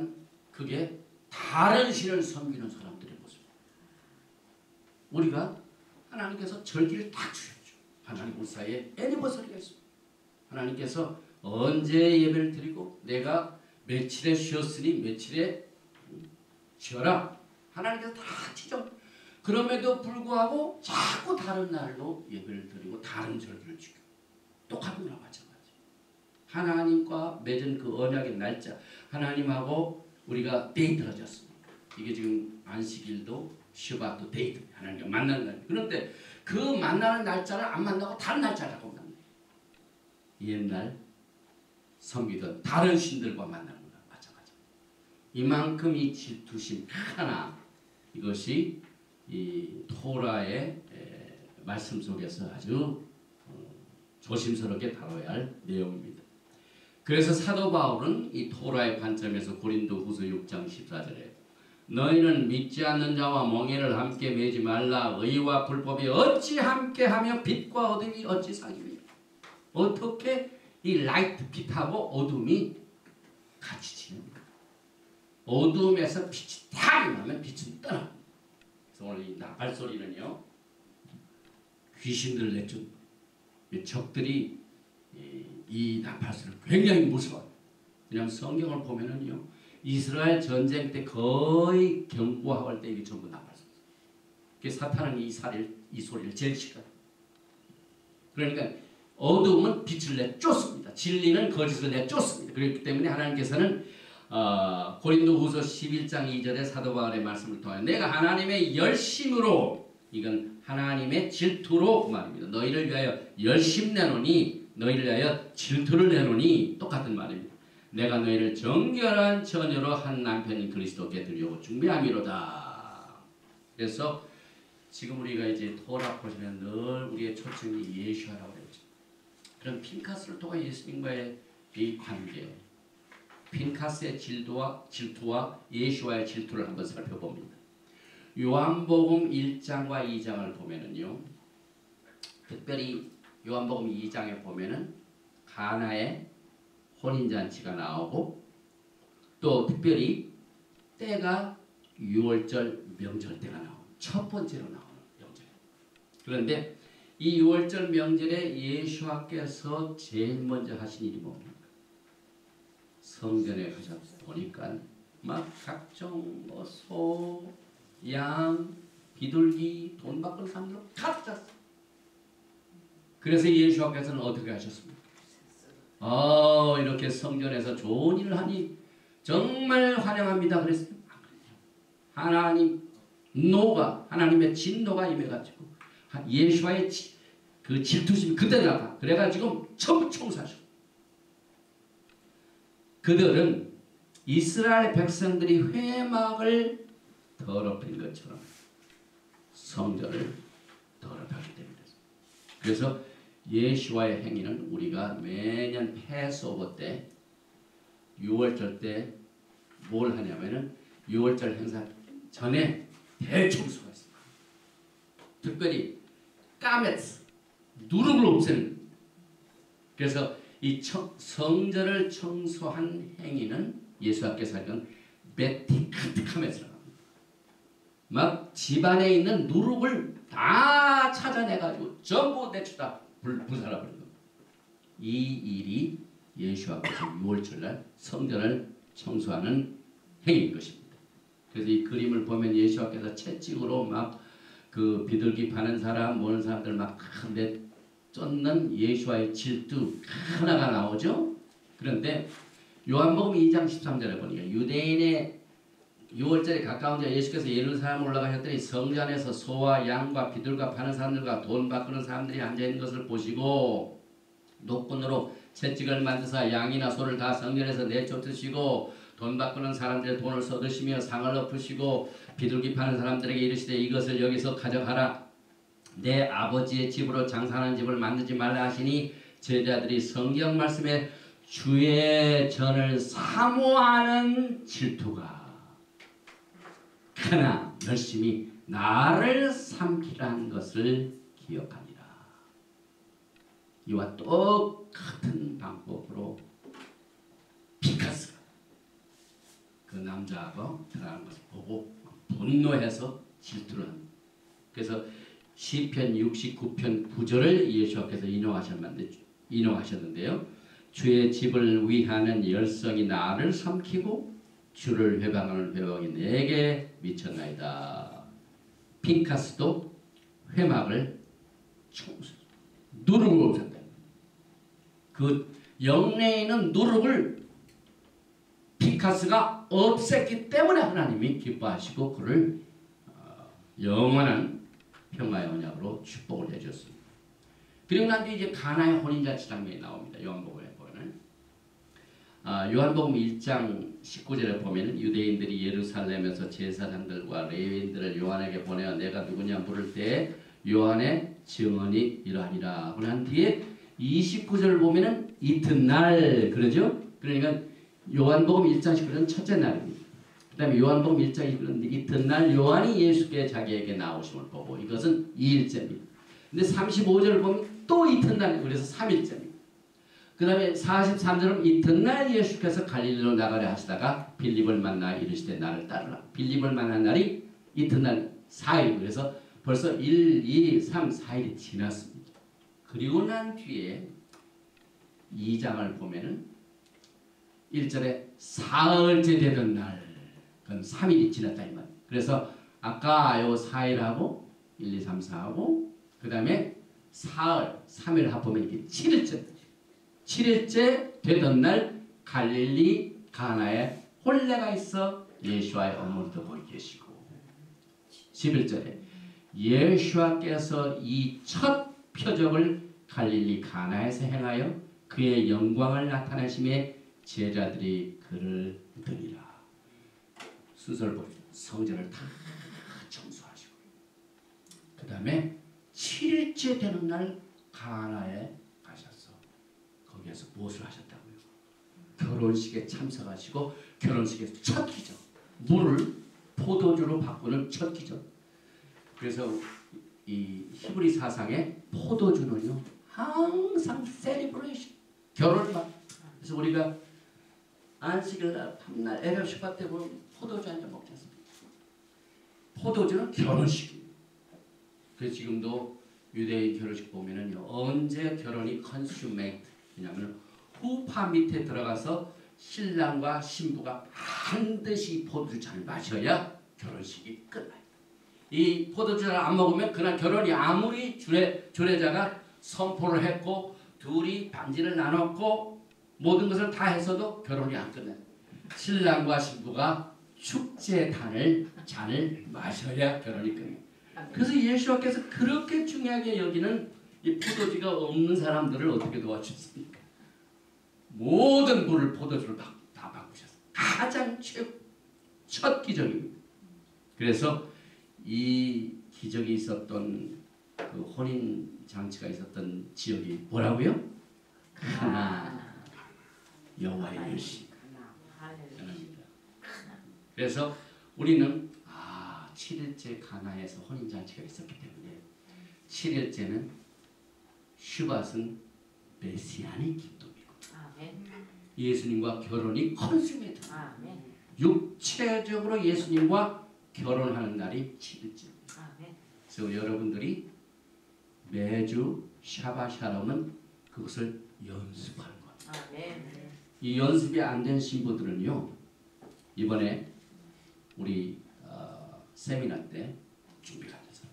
그게 다른 신을 섬기는 사람들의 모습. 우리가 하나님께서 절기를 딱 주셨죠. 하나님 우리 사이에 애니버서리가 있습니다. 하나님께서 언제 예배를 드리고 내가 며칠에 쉬었으니 며칠에 쉬어라. 하나님께서 다 지정. 그럼에도 불구하고 자꾸 다른 날로 예배를 드리고 다른 절기를 지켜. 똑같은 거랑 마찬가지. 하나님과 맺은 그 언약의 날짜, 하나님하고 우리가 데이트를 하셨습니다. 이게 지금 안식일도 슈밧도 데이트, 하나님과 만나는 날. 그런데 그 만나는 날짜를 안 만나고 다른 날짜를 갖고 만나요. 옛날 섬기던 다른 신들과 만나는 거랑 마찬가지. 이만큼 이 질투심 하나 이것이 이 토라의 말씀 속에서 아주 조심스럽게 다뤄야 할 내용입니다. 그래서 사도 바울은 이 토라의 관점에서 고린도후서 6장 14절에 너희는 믿지 않는 자와 멍에를 함께 매지 말라. 의와 불법이 어찌 함께하며 빛과 어둠이 어찌 사귀며. 어떻게 이 라이트 빛하고 어둠이 같이 지냅니까? 어둠에서 빛이 딱 임하면 빛은 떠나. 그래서 오늘 이 나팔 소리는요, 귀신들을 내쫓는 적들이 이 나팔 소리를 굉장히 무서워요. 왜냐하면 성경을 보면은요, 이스라엘 전쟁 때 거의 경고하고 할 때 이게 전부 나팔 소리. 그래서 사탄은 이 소리를 제일 싫어요. 그러니까 어둠은 빛을 내쫓습니다. 진리는 거짓을 내쫓습니다. 그렇기 때문에 하나님께서는 고린도후서 11장 2절의 사도 바울의 말씀을 통해 내가 하나님의 열심으로, 이건 하나님의 질투로 그 말입니다. 너희를 위하여 열심 내노니, 너희를 위하여 질투를 내노니, 똑같은 말입니다. 내가 너희를 정결한 처녀로 한 남편인 그리스도께 드리려고 준비함이로다. 그래서 지금 우리가 이제 토라 보시면 늘 우리의 초점이 예수라고 그랬죠. 그럼 핀카스를 통해 예수님과의 이 관계, 핀카스의 질투와 예수와의 질투를 한번 살펴봅니다. 요한복음 1장과 2장을 보면은요, 특별히 요한복음 2장에 보면은 가나의 혼인잔치가 나오고, 또 특별히 때가 6월절 명절 때가 나오고 첫 번째로 나오는 명절. 그런데 이 6월절 명절에 예수께서 제일 먼저 하신 일이 뭡니까? 성전에 가서 보니까 막 각종 소, 양, 비둘기, 돈 받는 사람들 다 짰어. 그래서 예수께서는 어떻게 하셨습니까? 이렇게 성전에서 좋은 일을 하니 정말 환영합니다. 그랬어요. 하나님 노가, 하나님의 진노가 임해가지고 예수와의 그 질투심이 그대로 나가. 그래가지고 전부 총사하셨어요. 그들은 이스라엘 백성들이 회막을 더럽힌 것처럼 성전을 더럽혔기 때문이다. 그래서 예수와의 행위는 우리가 매년 패스오버 때 6월절 때 뭘 하냐면은 6월절 행사 전에 대청소가 있습니다. 특별히 까메스, 누룩을 없애는. 그래서 이 성전을 청소한 행위는 예수께서 하는 베티카트카메스라고 합니다. 막 집안에 있는 누룩을 다 찾아내가지고 전부 내쫓다 불살라버린 겁니다. 이 일이 예수께서 6월절날 성전을 청소하는 행위인 것입니다. 그래서 이 그림을 보면 예수께서 채찍으로 막 그 비둘기 파는 사람, 모는 사람들 막 내쫓는 예수와의 질투 하나가 나오죠. 그런데 요한복음 2장 13절에 보니까 유대인의 6월절에 가까운 자 예수께서 예루살렘 올라가셨더니 성전에서 소와 양과 비둘기가 파는 사람들과 돈 바꾸는 사람들이 앉아있는 것을 보시고 노끈으로 채찍을 만드사 양이나 소를 다 성전에서 내쫓으시고 돈 바꾸는 사람들의 돈을 써드시며 상을 엎으시고 비둘기 파는 사람들에게 이르시되 이것을 여기서 가져가라. 내 아버지의 집으로 장사하는 집을 만들지 말라 하시니 제자들이 성경 말씀에 주의 전을 사모하는 질투가 크나 열심히 나를 삼키라는 것을 기억합니다. 이와 똑같은 방법으로 피카스가 그 남자하고 들어가는 것을 보고 분노해서 질투를 합니다. 그래서 시편 69편 9절을 예수께서 인용하셨는데요. 주의 집을 위하는 열성이 나를 삼키고 주를 회방하는 회방이 내게 미쳤나이다. 핀카스도 회막을 누룩을 없앴다. 그 영내에 있는 누룩을 핀카스가 없앴기 때문에 하나님이 기뻐하시고 그를 영원한 평화의 언약으로 축복을 해주었습니다. 그리고 난 뒤에 이제 가나의 혼인잔치 장면이 나옵니다. 요한복음에 보면 요한복음 1장 19절에 보면 유대인들이 예루살렘에서 제사장들과 레위인들을 요한에게 보내어 내가 누구냐 물을 때 요한의 증언이 이러하니라. 그런 뒤에 29절을 보면은 이튿날 그러죠. 그러니까 요한복음 1장 19절은 첫째 날입니다. 그 다음에 요한복음 1장 이튿날 요한이 예수께 자기에게 나오심을 보고 이것은 2일째입니다. 근데 35절을 보면 또 이튿날 그래서 3일째입니다. 그 다음에 43절은 이튿날 예수께서 갈릴리로 나가려 하시다가 빌립을 만나 이르시되 나를 따르라. 빌립을 만난 날이 이튿날 4일 그래서 벌써 1, 2, 3, 4일이 지났습니다. 그리고 난 뒤에 2장을 보면은 1절에 사흘째 되던 날 그건 3일이 지났다 이 말이에요. 그래서 아까 요 4일하고 1, 2, 3, 4하고 그 다음에 사흘, 3일 합하면 이게 7일째 7일째 되던 날 갈릴리 가나에 혼례가 있어 예수와의 어머니도 거기 계시고 11절에 예수와께서 이 첫 표적을 갈릴리 가나에서 행하여 그의 영광을 나타내심에 제자들이 그를 믿으니라. 순서를 보면 성전을 다 청소하시고 그 다음에 7일째 되는 날 가나에 가셨어. 거기에서 무엇을 하셨다고요? 결혼식에 참석하시고 결혼식에서 첫 기적 물을 포도주로 바꾸는 첫 기적. 그래서 이 히브리 사상에 포도주는요 항상 셀리브레이션 결혼만. 그래서 우리가 안식일날 밤날 에레 슈파 때 보면 포도주 한 잔 먹지 않습니까? 포도주는 결혼식입니다. 그래서 지금도 유대인 결혼식 보면은요 언제 결혼이 컨슈메이트 왜냐하면 후파 밑에 들어가서 신랑과 신부가 반드시 포도주를 마셔야 결혼식이 끝나요. 이 포도주를 안 먹으면 그날 결혼이 아무리 주례자가 선포를 했고 둘이 반지를 나눴고 모든 것을 다 했어도 결혼이 안 끝나요. 신랑과 신부가 축제단을 잔을 마셔야 결혼이 끝나요. 그래서 예수께서 그렇게 중요하게 여기는 이 포도주가 없는 사람들을 어떻게 도와주셨습니까? 모든 물을 포도주로 다 바꾸셨어요. 가장 첫 기적입니다. 그래서 이 기적이 있었던 그 혼인 장치가 있었던 지역이 뭐라고요? 가나. 여호와의 일시. 그래서 우리는 7일째 가나에서 혼인 장치가 있었기 때문에 7일째는 슈밧은 메시아닉 기도이고 예수님과 결혼이 컨슈메이트. 육체적으로 예수님과 결혼하는 날이 7일째입니다. 그래서 여러분들이 매주 샤바샬롬은 그것을 연습하는 거예요. 이 연습이 안 된 신부들은요 이번에 우리 세미나 때 준비가 안 돼서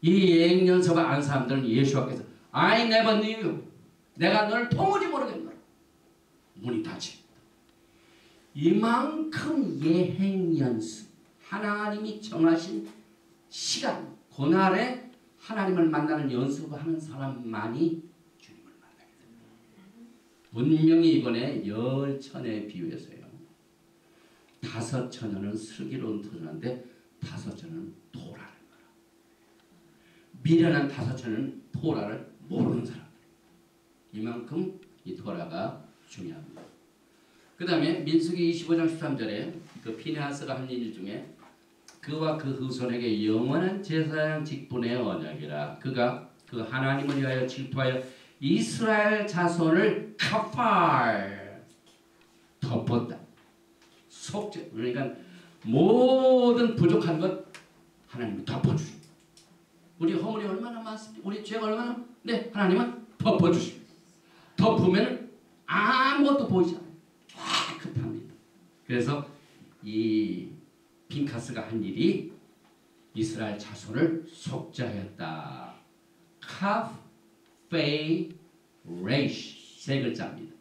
이 예행 연습을 안 사람들은 예수께서 I never knew you 내가 너를 도무지 모르겠노라 문이 닫힙니다. 이만큼 예행 연습 하나님이 정하신 시간 그날에 하나님을 만나는 연습을 하는 사람만이 주님을 만나게 됩니다. 분명히 이번에 열천에 비유해서요 5천연은 슬기로운 터전인데 5천연은 토라는 거라. 미련한 5천연은 토라를 모르는 사람들. 이만큼 이 토라가 중요합니다. 그 다음에 민수기 25장 13절에 그 피네하스가 한 일 중에 그와 그 후손에게 영원한 제사장 직분의 언약이라 그가 그 하나님을 위하여 질투하여 이스라엘 자손을 카팔 덮었다. 속죄 그러니까 모든 부족한 것 하나님이 덮어주십니다. 우리 허물이 얼마나 많습니까? 우리 죄가 얼마나 네 하나님은 덮어주십니다. 덮으면 아무것도 보이지 않아요. 깨끗합니다. 그래서 이 핀카스가 한 일이 이스라엘 자손을 속죄하였다. 카프 페이 레이시 세 글자입니다.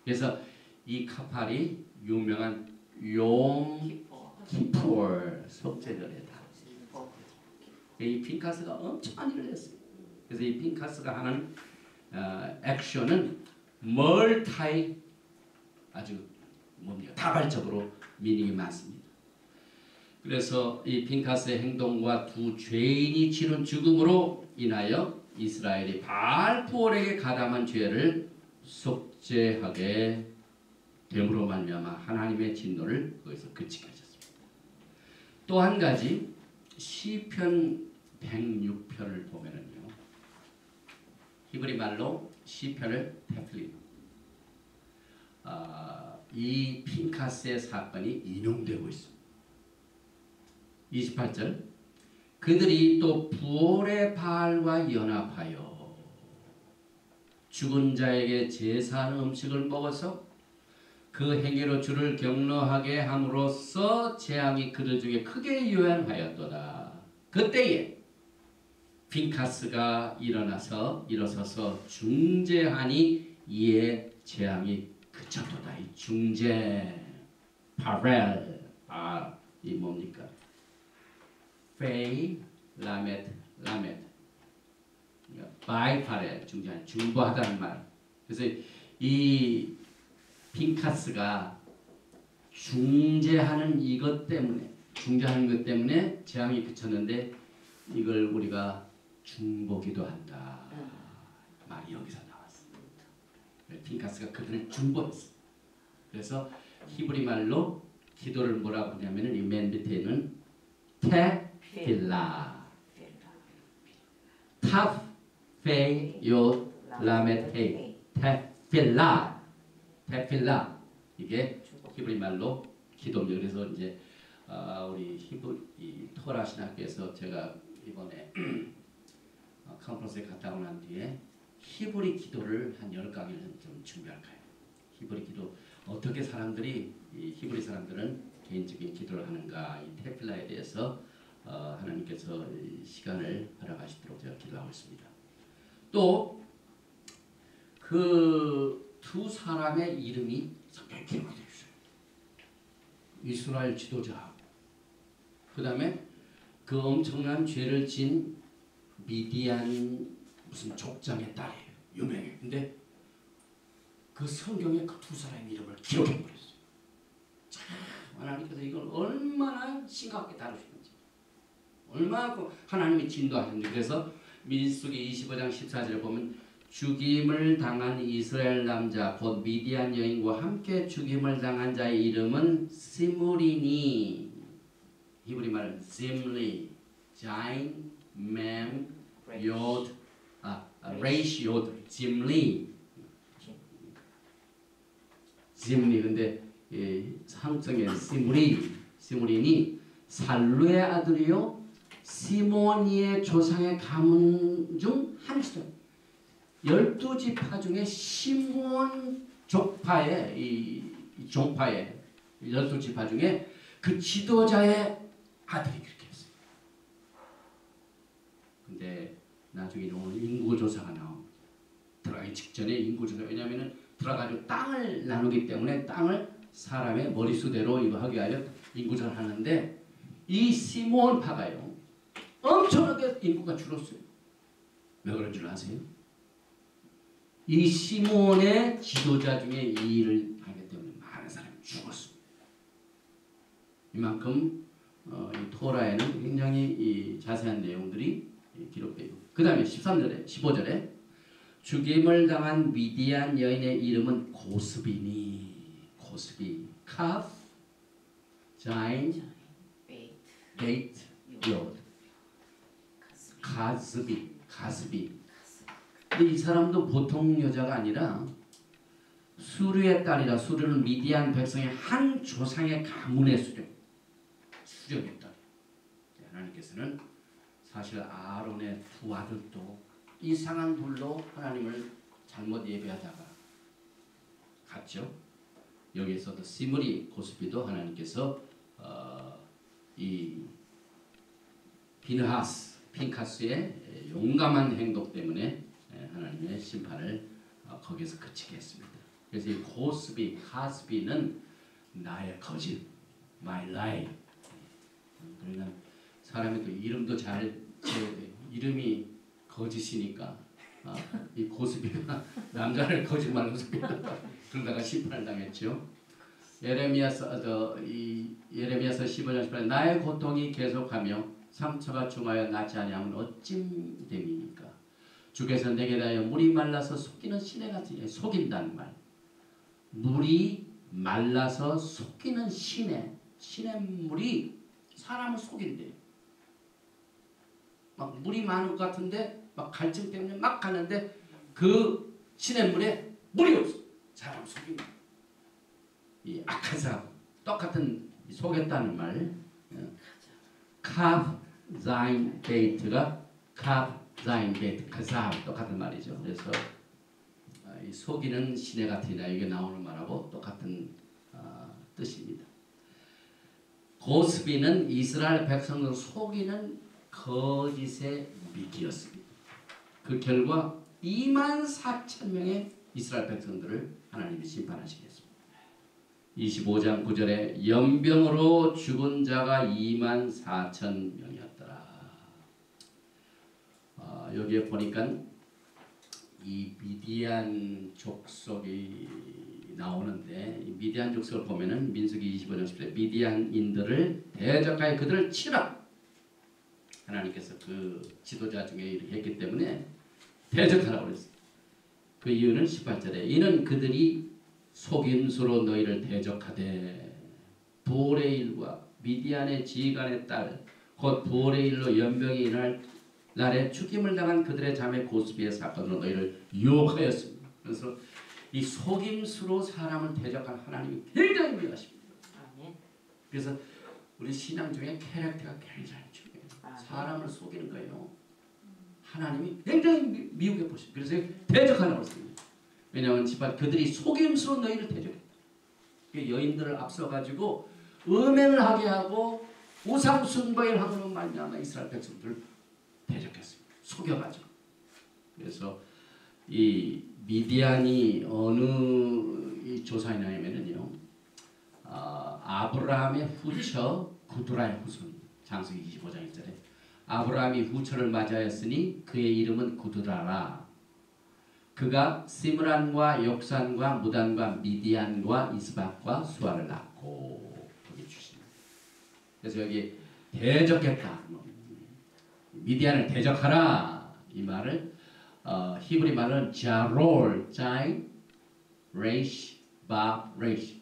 그래서 이 카팔이 유명한 용 키푸어 속죄절이다. 이 핀카스가 엄청 많이 일을 했어요. 그래서 이 핀카스가 하는 액션은 멀타이 아주 뭡니까 다발적으로 미닝이 많습니다. 그래서 이 핀카스의 행동과 두 죄인이 치른 죽음으로 인하여 이스라엘이 바알푸올에게 가담한 죄를 속죄하게 됨으로 말미암아 하나님의 진노를 거기서 그치게 하셨습니다. 또 한 가지 시편 106편을 보면은요. 히브리 말로 시편을 테플린. 이 핀카스의 사건이 인용되고 있습니다. 28절 그들이 또 부올의 바알과 연합하여 죽은 자에게 제사하는 음식을 먹어서 그 행위로 주를 경노하게 함으로써 재앙이 그들 중에 크게 요양하였도다. 그때에 핀카스가 일어서서 중재하니 이에 재앙이 그쳤도다. 이 중재 파렐 이 뭡니까? 페이 라메트 바이파렐 중재하는 중보하다는 말. 그래서 이 핀카스가 중재하는 것 때문에 재앙이 그쳤는데 이걸 우리가 중보기도 한다. 말이 여기서 나왔습니다. 핀카스가 그들을 중보했어. 그래서 히브리 말로 기도를 뭐라고 하냐면은 이 맨 밑에 있는 테필라 타페 요 라메테 테필라 이게 히브리 말로 기도입니다. 그래서 이제 우리 이 토라 신학교에서 제가 이번에 컨퍼런스에 갔다 온 뒤에 히브리 기도를 한 10강의를 좀 준비할 거예요. 히브리 기도 어떻게 사람들이 이 히브리 사람들은 개인적인 기도를 하는가 이 테필라에 대해서 하나님께서 시간을 허락하시도록 제가 기도하고 있습니다. 또 그 두 사람의 이름이 성경에 기록이 되어 있어요. 이스라엘 지도자하고 그 다음에 그 엄청난 죄를 진 미디안 무슨 족장의 딸이에요. 유명해요. 근데 그 성경에 그 두 사람의 이름을 기록해버렸어요. 참 하나님께서 이걸 얼마나 심각하게 다루시는지 얼마나 하나님이 진도하셨는지. 그래서 민수기 25장 14절에 보면 죽임을 당한 이스라엘 남자 곧 미디안 여인과 함께 죽임을 당한 자의 이름은 시므리니 히브리 말은 짐리 자인 맴 요드 레이시 요드 짐리 근데 한국성의 시므리니 살루의 아들이요 시몬이의 조상의 가문 중 하나시다. 12지파 중에 시몬 족파의 이 종파의 12지파 중에 그 지도자의 아들이 그렇게 했어요. 근데 나중에 오늘 인구조사가 나옵니다. 들어가기 직전에 인구조사. 왜냐하면 들어가지고 땅을 나누기 때문에 땅을 사람의 머릿수대로 이거 하기 위하여 인구조사를 하는데 이 시몬파가요 엄청나게 인구가 줄었어요. 왜 그런 줄 아세요? 이 시몬의 지도자 중에 이 일을 하기 때문에 많은 사람이 죽었습니다. 이만큼 이 토라에는 굉장히 이 자세한 내용들이 기록되어 있고 그 다음에 13절에 15절에 죽임을 당한 미디안 여인의 이름은 고스비니 고스비 카프 자인 베이트 요드 가스비 근데 이 사람도 보통 여자가 아니라 수르의 딸이라 수르는 미디안 백성의 한 조상의 가문의 수령의 딸. 하나님께서는 사실 아론의 두 아들도 이상한 돌로 하나님을 잘못 예배하다가 갔죠. 여기에서도 시므리 고스비도 하나님께서 이 핀카스의 용감한 행동 때문에 하나님의 심판을 거기서 그치게 했습니다. 그래서 이 카스비는 나의 거짓, my lie. 그러니까 사람이 또 이름도 잘 이름이 거짓이니까 이 고스비가 남자를 거짓말로 그러다가 심판을 당했죠. 예레미야서 15장 18절 나의 고통이 계속하며 상처가 중하여 낫지 아니하면 어찜 됨이니까 주께서 내게 대하여 물이 말라서 속이는 시내 같으니 속인다는 말 물이 말라서 속이는 시냇물이 사람을 속인대요. 막 물이 많은 것 같은데 막 갈증 때문에 막 가는데 그 시냇물에 물이 없어. 사람 속입니다. 이 악한 사람 똑같은 속였다는 말. 카자인 베이트가 카자인 베이트 카자 똑같은 말이죠. 그래서 이 속이는 시내 같으냐 이게 나오는 말하고 똑같은 뜻입니다. 고스비는 이스라엘 백성을 속이는 거짓의 미끼였습니다. 그 결과 24,000명의 이스라엘 백성들을 하나님이 심판하시겠습니다. 25장 9절에 연병으로 죽은 자가 24,000명이었더라. 여기에 보니까 이 미디안 족속이 나오는데 이 미디안 족속을 보면은 민수기 25장 10절에 미디안인들을 대적하여 그들을 치라. 하나님께서 그 지도자 중에 이렇게 했기 때문에 대적하라고 그랬어요. 그 이유는 18절에 이는 그들이 속임수로 너희를 대적하되 보레일과 미디안의 지휘관의 딸 곧 보레일로 연병이 일어날 날에 죽임을 당한 그들의 자매 고스비의 사건으로 너희를 유혹하였습니다. 그래서 이 속임수로 사람을 대적한 하나님이 굉장히 미워하십니다. 그래서 우리 신앙 중에 캐릭터가 굉장히 중요해요. 사람을 속이는 거예요. 하나님이 굉장히 미우게 보십니다. 그래서 대적하라고 했습니다. 왜냐하면 그들이 속임수로 너희를 대적했다. 여인들을 앞서가지고 음행을 하게 하고 우상 숭배를 하고는 말미암아 이스라엘 백성들을 대적했습니다. 속여가지고. 그래서 이 미디안이 어느 조상이냐면요, 아브라함의 후처 구두라의 후손. 창세기 25장 1절에 아브라함이 후처를 맞이하였으니 그의 이름은 구두라라. 그가 시므란과 욕산과 무단과 미디안과 이스박과 수아를 낳고 거기 주십니다. 그래서 여기 대적했다. 미디안을 대적하라. 이 말을 히브리 말은 자롤, 자이, 레이시, 바, 레이시.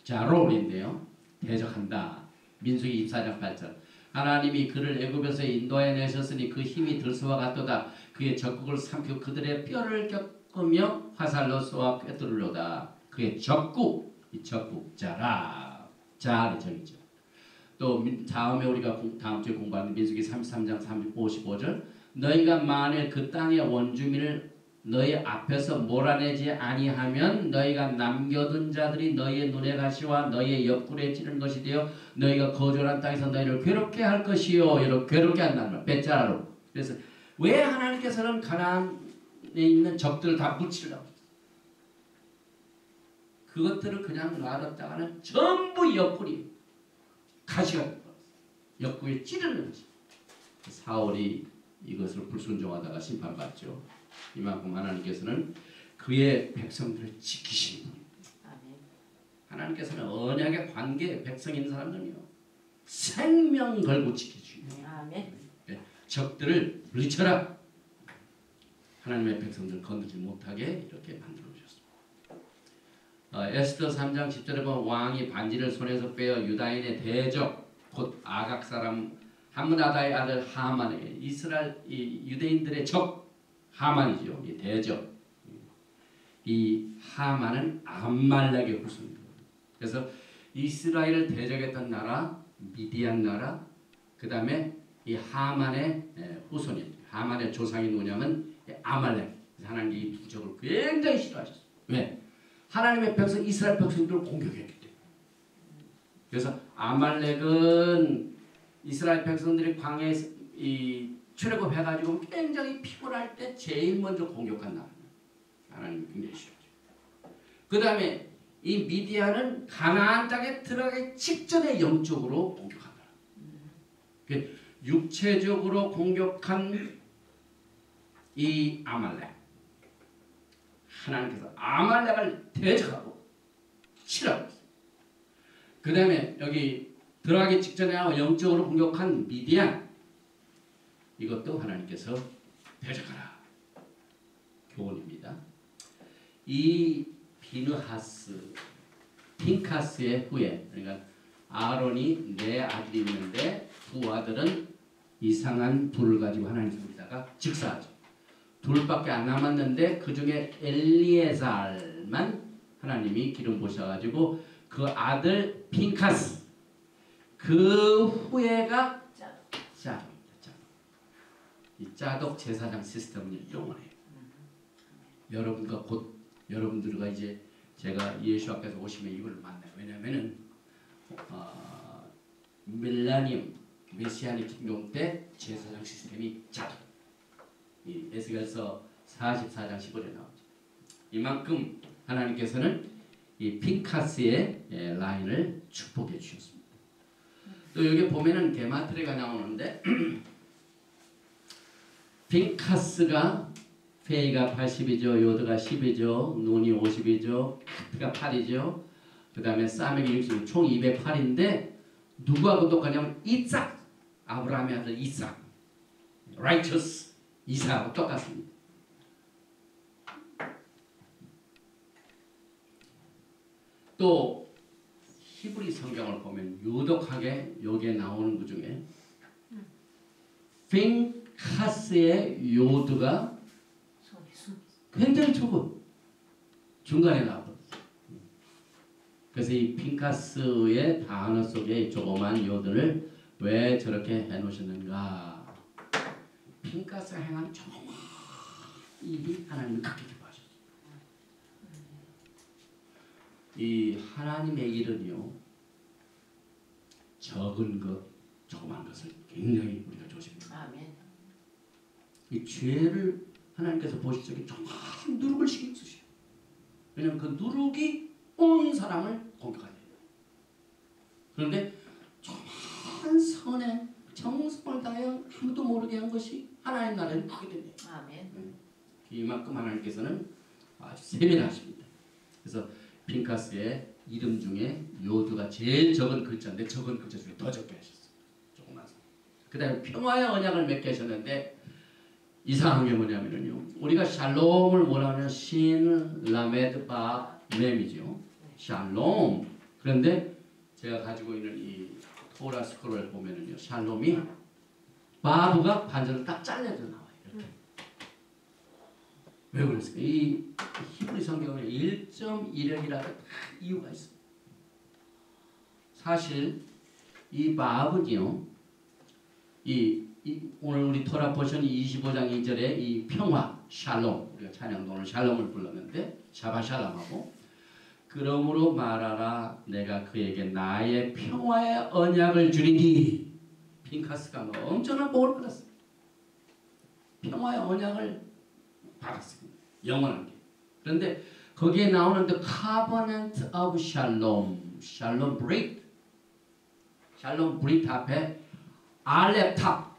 자롤인데요. 대적한다. 민수기 24장 8절. 하나님이 그를 애굽에서 인도해 내셨으니 그 힘이 들소와 같도다. 그의 적국을 삼켜 그들의 뼈를 꺾으며 화살로 쏘아 꿰뚫으려다. 그의 적국, 이 적국자라. 자의 적이죠. 또 다음에 우리가 다음 주에 공부하는 민수기 33장 55절. 너희가 만일 그 땅의 원주민을 너희 앞에서 몰아내지 아니하면 너희가 남겨둔 자들이 너희의 눈에 가시와 너희의 옆구리에 찌는 것이 되어 너희가 거주한 땅에서 너희를 괴롭게 할 것이요. 이렇게 괴롭게 한다는 말. 배짜라로. 그래서 왜 하나님께서는 가나안에 있는 적들을 다 묻히려고 했어요? 그것들을 그냥 놔뒀다가는 전부 옆구리 가시가 될 거였어요. 옆구리에 찌르는 거지. 사울이 이것을 불순종하다가 심판받죠. 이만큼 하나님께서는 그의 백성들을 지키시는 분입니다. 하나님께서는 언약의 관계 백성 있는 사람들은요 생명 걸고 지켜주십니다. 적들을 물리쳐라. 하나님의 백성들을 건드리지 못하게 이렇게 만들어 주셨습니다. 에스더 3장 10절에 보면 왕이 반지를 손에서 빼어 유다인의 대적 곧 아각 사람 함므나다의 아들 하만에게 이스라엘 유대인들의 적 하만이죠. 이 대적. 이 하만은 암말렉의 후손입니다. 그래서 이스라엘을 대적했던 나라 미디안 나라 그 다음에 이 하만의 후손입니다. 하만의 조상이 누구냐면 아말렉. 하나님이 이 부족을 굉장히 싫어하셨어요. 왜? 하나님의 백성 이스라엘 백성들을 공격했기 때문에. 그래서 아말렉은 이스라엘 백성들이 광야에서 출애굽해가지고 굉장히 피곤할 때 제일 먼저 공격한 나라입니다. 하나님이 굉장히 싫어하죠. 그 다음에 이 미디안은 가나안 땅에 들어가기 직전에 영적으로 공격한다. 육체적으로 공격한 이 아말렉. 하나님께서 아말렉을 대적하고 치라고 했어요. 그 다음에 여기 들어가기 직전에 영적으로 공격한 미디안. 이것도 하나님께서 대적하라. 교훈입니다. 이 비느하스 핑카스의 후예. 그러니까 아론이 네 아들이 있는데 두 아들은 이상한 불을 가지고 하나님 섬기다가 즉사하죠. 둘밖에 안 남았는데 그 중에 엘리에살만 하나님이 기름 부으셔가지고 그 아들 핑카스 그 후예가 짜독입니다. 이 짜독 제사장 시스템은 영원해요. 여러분과 곧 여러분들과 이제 제가 예수님께서 오시면 이걸 만나요. 왜냐하면은 밀레니엄 메시아닉 킹덤 때 제사장 시스템이 짜독. 이 에스겔서 44장 15절에 나오죠. 이만큼 하나님께서는 이 핑카스의 라인을 축복해 주셨습니다. 또 여기 보면은 게마트리가 나오는데 핑카스가 페이가 80이죠. 요드가 10이죠. 눈이 50이죠. 카트가 8이죠. 그 다음에 사맥이 60, 총 208인데 누구하고 똑같냐면 이삭, 아브라함의 아들 이삭, righteous 이삭하고 똑같습니다. 또 히브리 성경을 보면 유독하게 여기에 나오는 것 중에 핑카스의 요드가 굉장히 적어. 중간에 나왔거든요. 그래서 이 핑카스의 단어 속에 조그만 요드를 왜 저렇게 해놓으셨는가? 핑카스가 행한 조그만 일이 하나님이 크게 기뻐하셨어요. 이 하나님의 일은요, 적은 것, 조그만 것을 굉장히 우리가 조심해야 돼요. 이 죄를 하나님께서 보실 적에 정말 누룩을 신경 쓰셔요. 왜냐하면 그 누룩이 온 사람을 공격하게 돼요. 그런데 정말 선에 정성을 다해 아무도 모르게 한 것이 하나님 나라를 크게 됩니다. 아멘. 이만큼 하나님께서는 아주 세밀하십니다. 그래서 핑카스의 이름 중에 요드가 제일 적은 글자인데 적은 글자 중에 더 적게 하셨어요. 조금만. 그 다음에 평화의 언약을 맺게 하셨는데 이상한 게 뭐냐면요. 우리가 샬롬을 뭐라 하면 신, 라메드, 바, mem이죠. 샬롬. 그런데 제가 가지고 있는 이 토라 스크롤을 보면은요. 샬롬이 바브가 반절을 딱 잘려져 나와요. 이렇게. 왜 그랬을까요? 이 히브리 성경에 1.1역이라도 이유가 있어요. 사실 이 바브는요. 오늘 우리 토라 포션 25장 2절에 이 평화, 샬롬, 우리가 찬양도 오늘 샬롬을 불렀는데 샤바샬람하고 그러므로 말하라 내가 그에게 나의 평화의 언약을 주리니 핑카스가 엄청난 복을 받았어요. 평화의 언약을 받았습니다. 영원한 게. 그런데 거기에 나오는 the covenant of shalom, shalom brit, shalom brit 앞에 알렙탑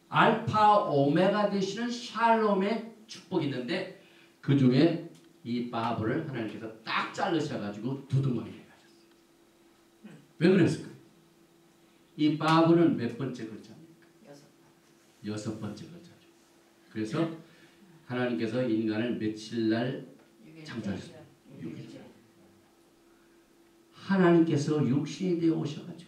알파 오메가 되시는 샬롬의 축복이 있는데 그 중에 이 바브를 하나님께서 딱 자르셔가지고 두둥거리게 하셨어요. 왜 그랬을까요? 이 바브는 몇 번째 글자입니까? 여섯 번째 글자죠. 그래서 하나님께서 인간을 며칠날 창조하셨어요? 6일. 하나님께서 육신이 되어 오셔가지고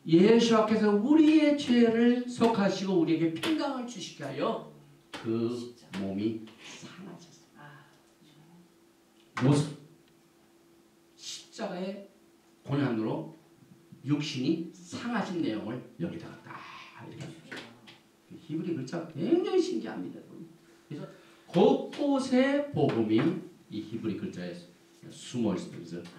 예수께서 우리의 죄를 속하시고 우리에게 평강을 주시게 하여 그 몸이 상하셨어요. 모습 십자가의 고난으로 육신이 상하신 내용을 여기다가 딱 이렇게 히브리 글자가 굉장히 신기합니다. 그래서 곳곳에 복음이 이 히브리 글자에 숨어 있습니다.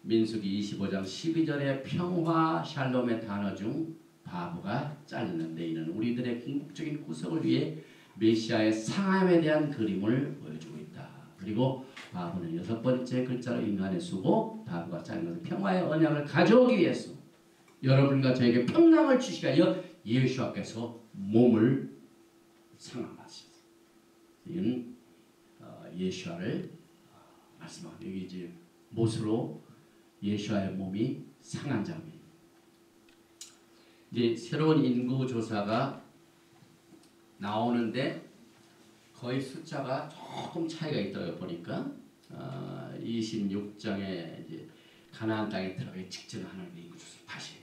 민수기 25장 12절에 평화 샬롬의 단어 중 바브가 잘리는데 이는 우리들의 궁극적인 구속을 위해 메시아의 상함에 대한 그림을 보여주고 있다. 그리고 바브는 여섯 번째 글자로 인간의 수고 바브가 잘린 것은 평화의 언약을 가져오기 위해서 여러분과 저에게 평강을 주시기 위하여 예수께서 몸을 상함하셨어요. 이는 예수를 말씀하고 여기 이제 못으로 예수와의 몸이 상한 장면. 이제 새로운 인구 조사가 나오는데 거의 숫자가 조금 차이가 있더라고요. 보니까 26장에 이제 가나안 땅에 들어가기 직전 하나님의 인구조사를 다시 해요.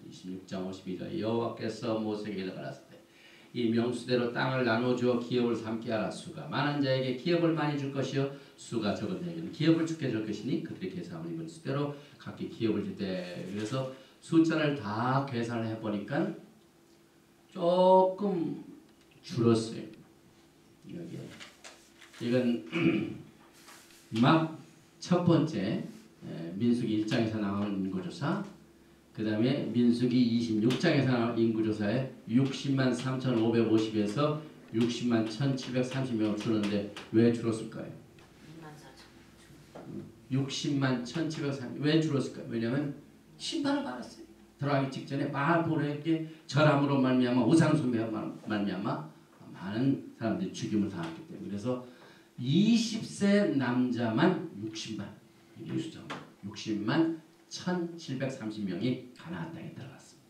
26장 52절 여호와께서 모세에게 일러가라사대 이 명수대로 땅을 나눠주어 기업을 삼게 하라. 수가 많은 자에게 기업을 많이 줄 것이요 수가 적은 자에게는 기업을 죽게 줄 것이니 그들이 계산을 입은 수대로 각기 기업을 주되. 그래서 숫자를 다 계산을 해보니까 조금 줄었어요. 여기에 이건 막 첫 번째 민수기 1장에서 나오는 인구조사, 그 다음에 민수기 26장에서 나오는 인구조사에 60만 3,550에서 60만 1,730명으로 줄었는데 왜 줄었을까요? 60만 1,730 왜 줄었을까요? 왜냐하면 심판을 받았어요. 들어가기 직전에 바알보르에게 절함으로 말미암아 우상숭배로 말미암아 많은 사람들이 죽임을 당했기 때문에. 그래서 20세 남자만 60만, 이게 수정 60만 1,730명이 가나안 땅에 들어갔습니다.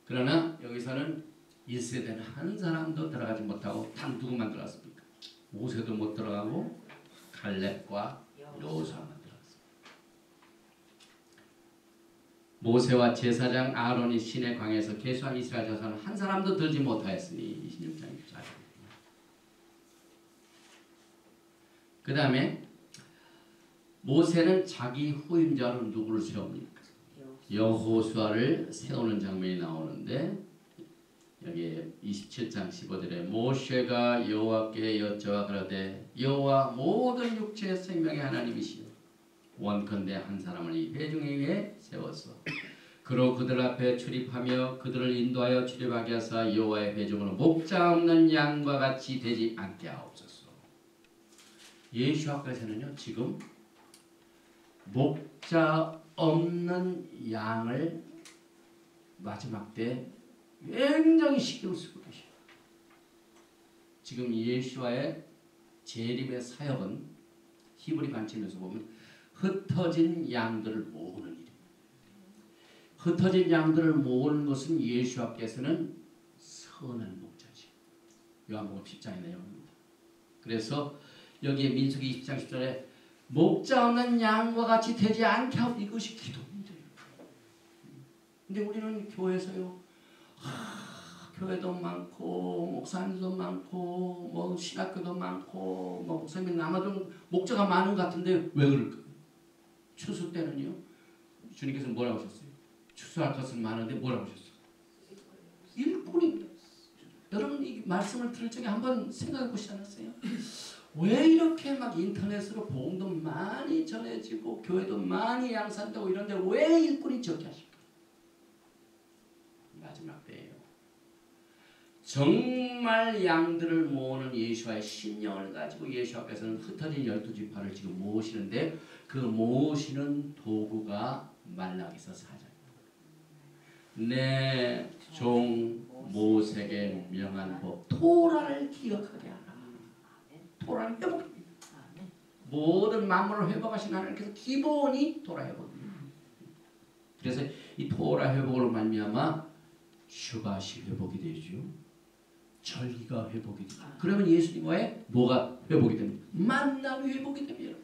그러나 여기서는 1세대는 한 사람도 들어가지 못하고 단 누구만 들어갔습니까? 모세도 못 들어가고 갈렙과 여호수아만 들어갔습니다. 모세와 제사장 아론이 시내 광야에서 계수한 이스라엘 자손은 한 사람도 들지 못하였으니 26장 24절. 그 다음에 모세는 자기 후임자로 누구를 세웁니까? 여호수아를 세우는 장면이 나오는데 여기 27장 15절에 모세가 여호와께 여쭤와 그러되 여호와 모든 육체의 생명의 하나님이시여 원컨대 한 사람을 이 회중에 위해 세워서 그로 그들 앞에 출입하며 그들을 인도하여 출입하게 하사 여호와의 회중으로 목자 없는 양과 같이 되지 않게 하옵소서. 예수께서는요 지금 목자 없는 양을 마지막 때 굉장히 신경 쓰고 계셔요. 지금 예수와의 재림의 사역은 히브리 관점에서 보면 흩어진 양들을 모으는 일입니다. 흩어진 양들을 모으는 것은 예수께서는 선한 목자지. 요한복음 10장의 내용입니다. 그래서 여기에 민수기 20장 10절에 목자 없는 양과 같이 되지 않게 하고 이것이 기도입니다. 근데 우리는 교회에서요 교회도 많고 목사님도 많고 뭐 신학교도 많고 뭐 목사님 아마도 목자가 많은 것 같은데 왜 그럴까요? 추수 때는요 주님께서 뭐라고 하셨어요? 추수할 것은 많은데 뭐라고 하셨어요? 일꾼이. 여러분 이 말씀을 들을 적에 한번 생각해 보시지 않았어요? 왜 이렇게 막 인터넷으로 복음도 많이 전해지고 교회도 많이 양산되고 이런데 왜 일꾼이 적게 하실까? 마지막 때예요. 정말 양들을 모으는 예수와의 신령을 가지고 예수 앞에서는 흩어진 12지파를 지금 모으시는데 그 모으시는 도구가 말라기서 4장입니다. 내 종 모세에게 명한 법 토라를 기억하게 하라. 토라는 회복입니다. 모든 만물을 회복하신 하나님께서 기본이 토라 회복입니다. 그래서 이 토라 회복으로 말미암아 슈바시 회복이 되죠. 절기가 회복이 되죠. 그러면 예수님과의 뭐가 회복이 됩니다. 만남이 회복이 됩니다.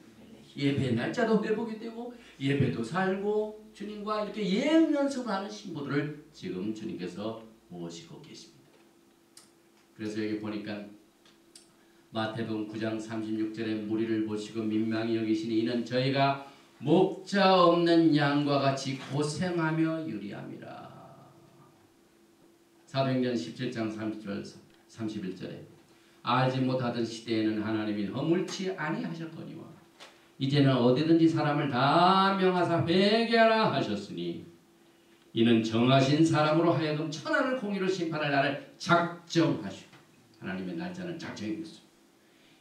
예배 날짜도 회복이 되고 예배도 살고 주님과 이렇게 예언 연습을 하는 신부들을 지금 주님께서 모시고 계십니다. 그래서 여기 보니까 마태복음 9장 36절에 무리를 보시고 민망히 여기시니 이는 저희가 목자 없는 양과 같이 고생하며 유리함이라. 사도행전 17장 30절 31절에 알지 못하던 시대에는 하나님이 허물치 아니하셨거니와 이제는 어디든지 사람을 다 명하사 회개하라 하셨으니 이는 정하신 사람으로 하여금 천하를 공의로 심판할 날을 작정하시고 하나님의 날짜는 작정해 있습니다.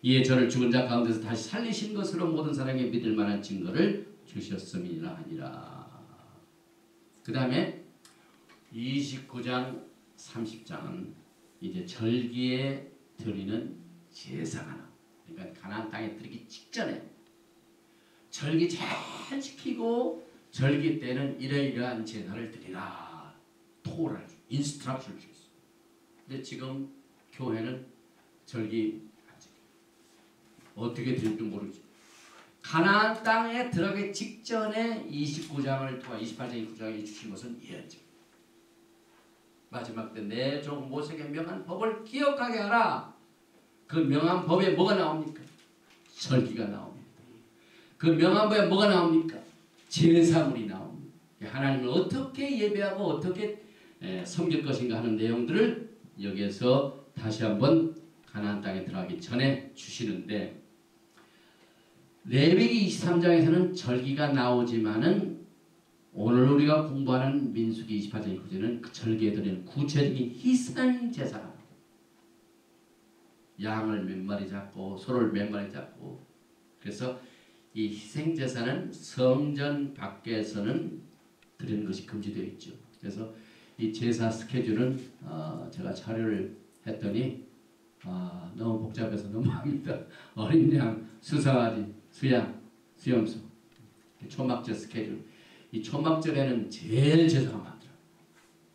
이에 저를 죽은 자 가운데서 다시 살리신 것으로 모든 사람에게 믿을 만한 증거를 주셨음이라 하니라. 그 다음에 29장 30장은 이제 절기에 드리는 제사가 나옵니다. 그러니까 가나안 땅에 들어가기 직전에 절기 잘 지키고 절기 때는 이러이러한 제사를 드리라. 토라를 인스트럭션을 주셨어요. 근데 지금 교회는 절기 안 지켜요. 어떻게 드릴지 모르지. 가나안 땅에 들어가기 직전에 29장을 통해 28장 29장에 주신 것은 예언적. 마지막 때 내 종 모세에게 명한 법을 기억하게 하라. 그 명한 법에 뭐가 나옵니까? 절기가 나옵니다. 그 명한 법에 뭐가 나옵니까? 제사물이 나옵니다. 하나님을 어떻게 예배하고 어떻게 섬길 것인가 하는 내용들을 여기에서 다시 한번 가나안 땅에 들어가기 전에 주시는데, 레위기 23장에서는 절기가 나오지만은 오늘 우리가 공부하는 민수기 28장 9절은 그 절기에 드리는 구체적인 희생 제사가 양을 몇 마리 잡고 소를 몇 마리 잡고, 그래서 이 희생 제사는 성전 밖에서는 드리는 것이 금지되어 있죠. 그래서 이 제사 스케줄은 제가 자료를 했더니 너무 복잡해서 너무합니다. 어린 양, 수상아지, 수양, 수염소, 초막절 스케줄. 이 초막절에는 제일 제사가 많더라고요.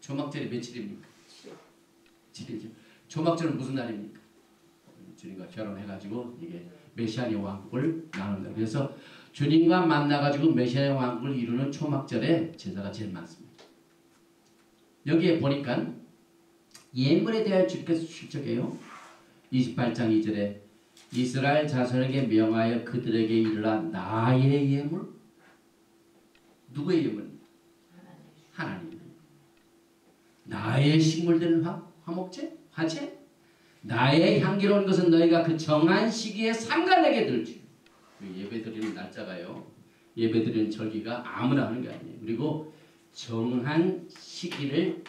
초막절이 며칠입니까? 7일이죠. 초막절은 무슨 날입니까? 주님과 결혼해가지고 이게 메시아의 왕국을 나눈다. 그래서 주님과 만나가지고 메시아의 왕국을 이루는 초막절에 제사가 제일 많습니다. 여기에 보니까 예물에 대하여 주님께서 실적해요. 28장 2절에 이스라엘 자손에게 명하여 그들에게 이르라 나의 예물. 누구의 예물? 하나님. 나의 식물된 화목제? 화제? 나의 향기로운 것은 너희가 그 정한 시기에 삼가내게 들지. 예배드리는 날짜가요. 예배드리는 절기가 아무나 하는 게 아니에요. 그리고 정한 시기를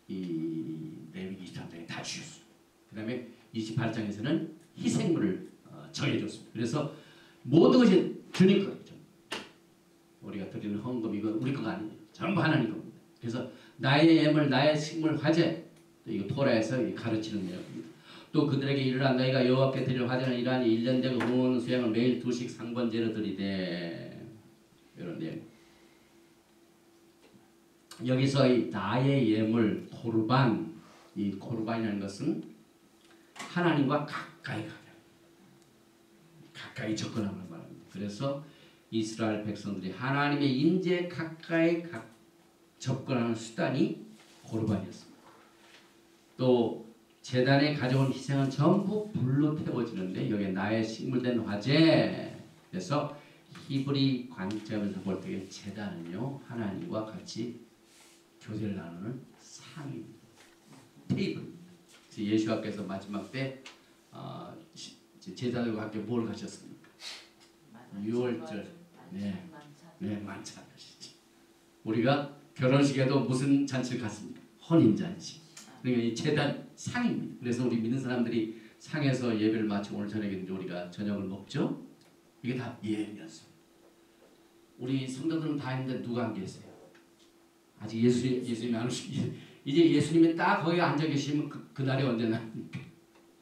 이 레위기 23장에 다 주셨어요. 그 다음에 28장에서는 희생물을 정해줬습니다. 그래서 모든 것이 주님 거죠. 우리가 드리는 헌금 이건 우리 거가 아니에요. 전부 하나님 겁니다. 그래서 나의 예물, 나의 식물, 화제, 이거 토라에서 가르치는 내용입니다. 또 그들에게 이르라 너희가 여호와께 드릴 화제는 이러하니 1년 되고 흥원 수양을 매일 2씩 상번제로 드리되. 이런 내용. 여기서 이 나의 예물 코르반, 이 코르반이라는 것은 하나님과 가까이 접근하는 말입니다. 그래서 이스라엘 백성들이 하나님의 인재 가까이 접근하는 수단이 코르반이었습니다. 또 제단에 가져온 희생은 전부 불로 태워지는데 여기에 나의 식물된 화제. 그래서 히브리 관점에서 볼 때 제단은요 하나님과 같이 교제를 나누는 상입니다. 테이블입니다. 예수께서 마지막 때 제자들과 함께 뭘 가셨습니까? 유월절 만찬 하시죠. 우리가 결혼식에도 무슨 잔치를 갔습니까? 혼인잔치. 그러니까 이 제단 상입니다. 그래서 우리 믿는 사람들이 상에서 예배를 마치고 오늘 저녁에 우리가 저녁을 먹죠. 이게 다 예언이었습니다. 우리 성도들은 다 했는데 누가 안 계세요? 아직 예수님이 안 오시기. 이제 예수님이 딱 거기 앉아 계시면 그 날이 언제 납니까?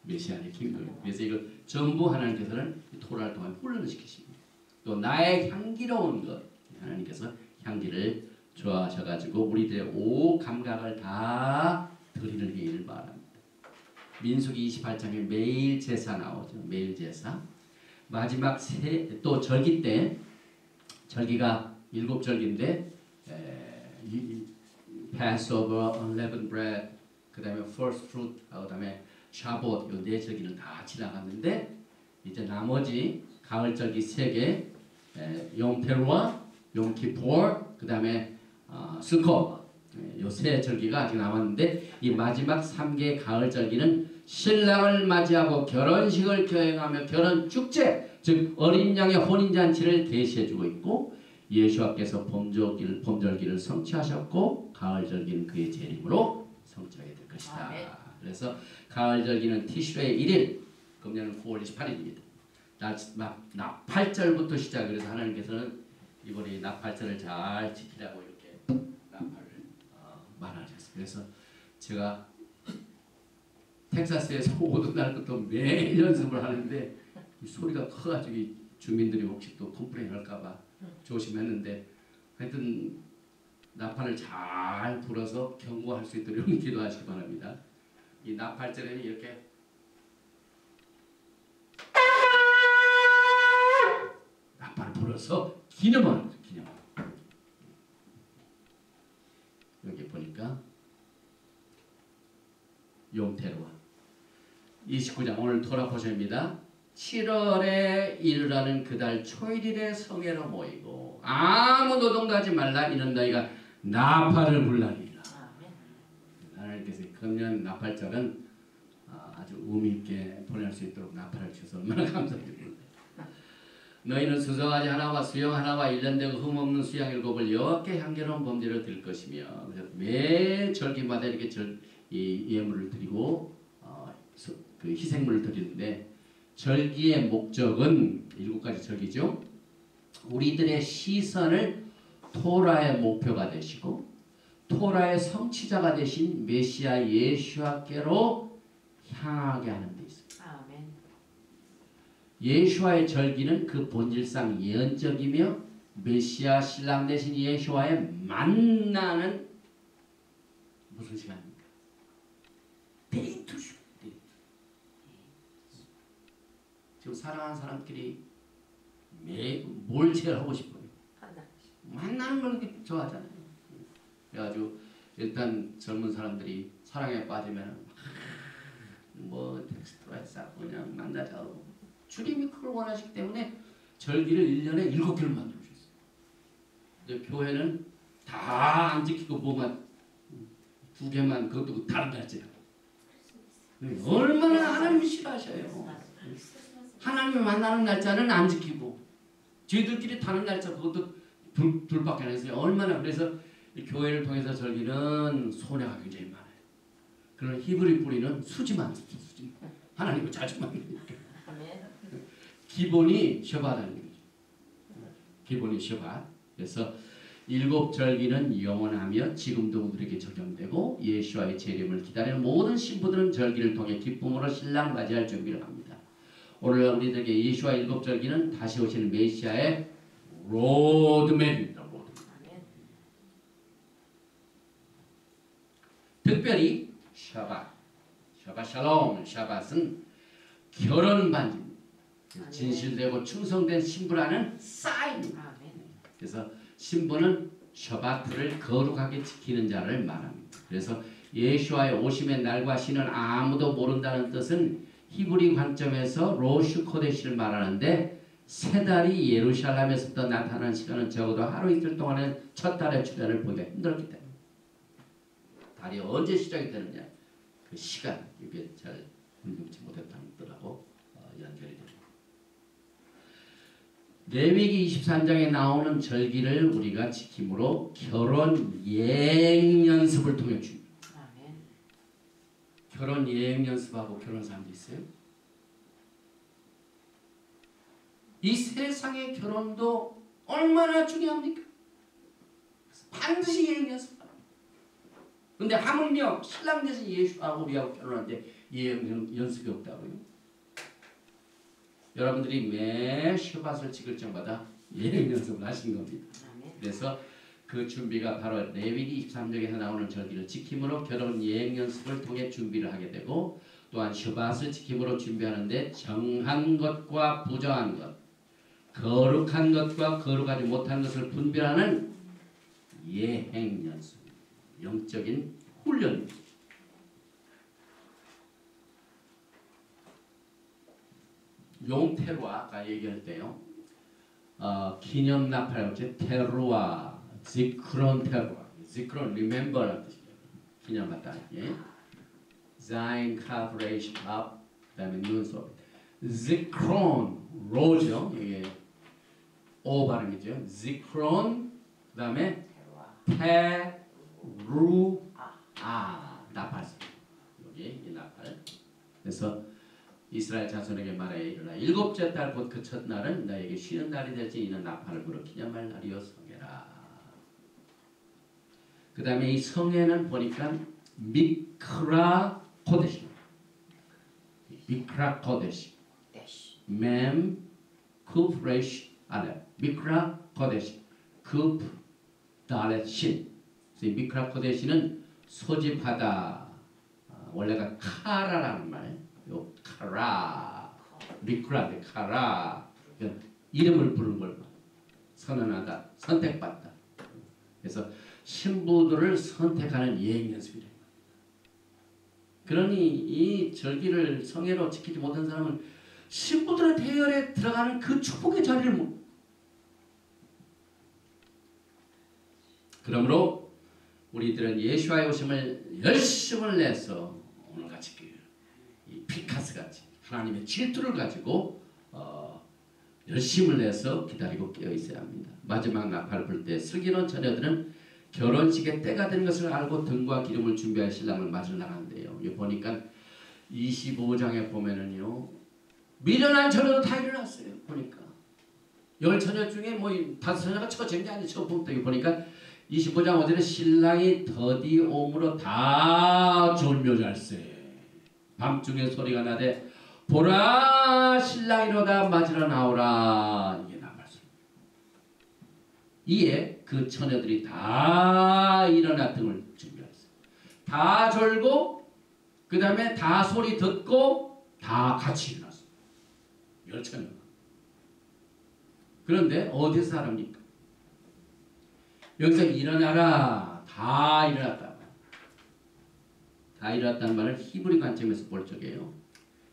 메시아의 킹덤. 그래서 이걸 전부 하나님께서는 토라를 통해 훈련을 시키십니다. 또 나의 향기로운 것, 하나님께서 향기를 좋아하셔가지고 우리들의 오감각을 다 드리는 일을 말합니다. 민수기 28장에 매일 제사 나오죠. 매일 제사. 마지막 또 절기 때, 절기가 7절기인데 Passover, Unleavened Bread, 그 다음에 First Fruit, 그 다음에 샤봇, 이 4절기는 다 지나갔는데 이제 나머지 가을절기 3개, 용테루아, 용키포르, 그 다음에 스코, 이 3절기가 아직 남았는데 이 마지막 3개 가을절기는 신랑을 맞이하고 결혼식을 교행하며 결혼축제, 즉 어린 양의 혼인잔치를 계시해주고 있고 예수께서 봄절기를 성취하셨고 가을절기는 그의 재림으로 성취하게 될 것이다. 그래서 가을절기는 티슈의 1일, 금년은 9월 28일입니다. 나팔절부터 시작. 그래서 하나님께서는 이번에 나팔절을 잘 지키라고 이렇게 나팔을 말하셨어요. 그래서 제가 텍사스에서 오던 날부터 매일 연습을 하는데 소리가 커가지고 주민들이 혹시 또 컴플레인 할까봐 조심했는데 하여튼 나팔을 잘 불어서 경고할 수 있도록 기도하시기 바랍니다. 이 나팔절에는 이렇게 만들어서 기념하는 거죠. 기념. 여기 보니까 용태로와 29장 오늘 토라 포션입니다. 7월에 이르라는 그달 초일일에 성회로 모이고 아무 노동도 하지 말라. 이는 너희가 나팔을 불라리라. 하나님께서 금년 나팔절은 아주 의미 있게 보낼 수 있도록 나팔을 주셔서 얼마나 감사드립니다. 너희는 수송아지 하나와 수영 하나와 1년 되고 흠없는 수양 7을 여호와께 향기로운 범죄를 드릴 것이며 매 절기마다 이렇게 이 예물을 드리고 그 희생물을 드리는데 절기의 목적은 7가지 절기죠. 우리들의 시선을 토라의 목표가 되시고 토라의 성취자가 되신 메시아 예수와께로 향하게 하는 데 있습니다. 아멘. 예수와의 절기는 그 본질상 예언적이며 메시아 신랑 되신 예수와의 만나는 무슨 시간입니까? 데이트죠. 지금 사랑하는 사람끼리 뭘 제일 하고 싶어요? 만나는 걸 그렇게 좋아하잖아요. 그래가지고 일단 젊은 사람들이 사랑에 빠지면 뭐 텍스트로 쌓고 그냥 만나자고 주님이 그걸 원하시기 때문에 절기를 1년에 7개를 만들어주셨어요. 근데 교회는 다 안 지키고 뭐만 2개만 그것도 다른 날짜야. 얼마나 하나님이 싫어하셔요. 하나님을 만나는 날짜는 안 지키고 저희들끼리 다른 날짜 그것도 둘밖에 안 했어요. 얼마나. 그래서 이 교회를 통해서 절기는 손해가 굉장히 많아요. 그런 히브리 뿌리는 수지만 수지. 하나님을 자주 만나니까. 기본이 셔바다는 거죠. 기본이 셔바. 그래서 7절기는 영원하며 지금도 우리에게 적용되고 예수와의 재림을 기다리는 모든 신부들은 절기를 통해 기쁨으로 신랑 맞이할 준비를 합니다. 오늘 우리들에게 예수와 7절기는 다시 오시는 메시아의 로드맵입니다. 특별히 샤밧, 샤밧 샬롬, 샤밧은 결혼 반지입니다. 진실되고 충성된 신부라는 사인입니다. 그래서 신부는 샤밧을 거룩하게 지키는 자를 말합니다. 그래서 예수와의 오심의 날과 시는 아무도 모른다는 뜻은 히브리 관점에서 로슈 코데시를 말하는데 세 달이 예루살렘에서부터 나타나는 시간은 적어도 하루 이틀 동안은 첫 달의 출현을 보기가 힘들었기 때문에 달이 언제 시작이 되느냐 그 시간 이게 잘 분명치 못했다는 뜻하고 연결이 됩니다. 레위기 23장에 나오는 절기를 우리가 지킴으로 결혼 예행 연습을 통해 줍니다. 결혼 예행 연습하고 결혼 사람도 있어요? 이 세상의 결혼도 얼마나 중요합니까? 반드시 예행 연습하라. 근데 하물며 신랑 되신 예수하고 우리하고 결혼하는데 예행 연습이 없다고요? 여러분들이 매 슈밧을 찍을 때마다 예행 연습을 하신 겁니다. 그래서 그 준비가 바로 레위기 23장에서 나오는 절기를 지킴으로 결혼 예행 연습을 통해 준비를 하게 되고 또한 슈밧을 지킴으로 준비하는데 정한 것과 부정한 것, 거룩한 것과 거룩하지 못한 것을 분별하는 예행 연습, 영적인 훈련입니다. 용테루아 아까 얘기할 때요. 기념 나팔 테루아, 지크론 테루아, 지크론 리멤버라는 뜻이에요. 기념하다. 예. 자인 카브레이션 업 그다음에 눈썹. 지크론 로죠. 이게 오 발음이죠. 지크론 그다음에 테루아 나팔. 여기 이 나팔. 그래서 이스라엘 자손에게 말하여 이르라. 7째 달 곧 그 첫날은 너에게 쉬는 날이 될지 이는 나팔을 불어 기념할 날이요 성회라. 그 다음에 이 성회는 보니까 미크라 코데시 미크라 코데시 맴 쿠프레시 알레 미크라 코데시 쿠프 달렛 신. 미크라 코데시는 소집하다. 원래가 카라라는 말. 요 카라, 미크라, 카라 이름을 부르는 걸 선언하다, 선택받다. 그래서 신부들을 선택하는 예행 연습이래요. 그러니 이 절기를 성회로 지키지 못한 사람은 신부들의 대열에 들어가는 그 축복의 자리를 못. 그러므로 우리들은 예수와의 오심을 열심을 내서 오늘같이 이 피카스같이 하나님의 질투를 가지고 열심을 내서 기다리고 깨어 있어야 합니다. 마지막 나팔을 불 때 슬기로운 처녀들은 결혼식의 때가 된 것을 알고 등과 기름을 준비할 신랑을 맞으러 나간대요. 여기 보니까 25장에 보면은요, 미련한 처녀도 다 일어났어요. 보니까 10처녀 중에 뭐 5처녀가 처진 게 아니죠. 여기 보니까 25장 5절에 신랑이 더디 옴으로 다 졸며잘세. 밤중에 소리가 나되 보라 신랑이로다 맞으러 나오라. 이게 나 말씀. 이에 그 처녀들이 다 일어나 등을 준비했어요. 다 졸고 그 다음에 다 소리 듣고 다 같이 일어났어요. 10처녀가. 그런데 어디서 사람입니까? 여기서 일어나라. 다 일어났다. 다 일어났다는 말을 히브리 관점에서 볼 적이에요.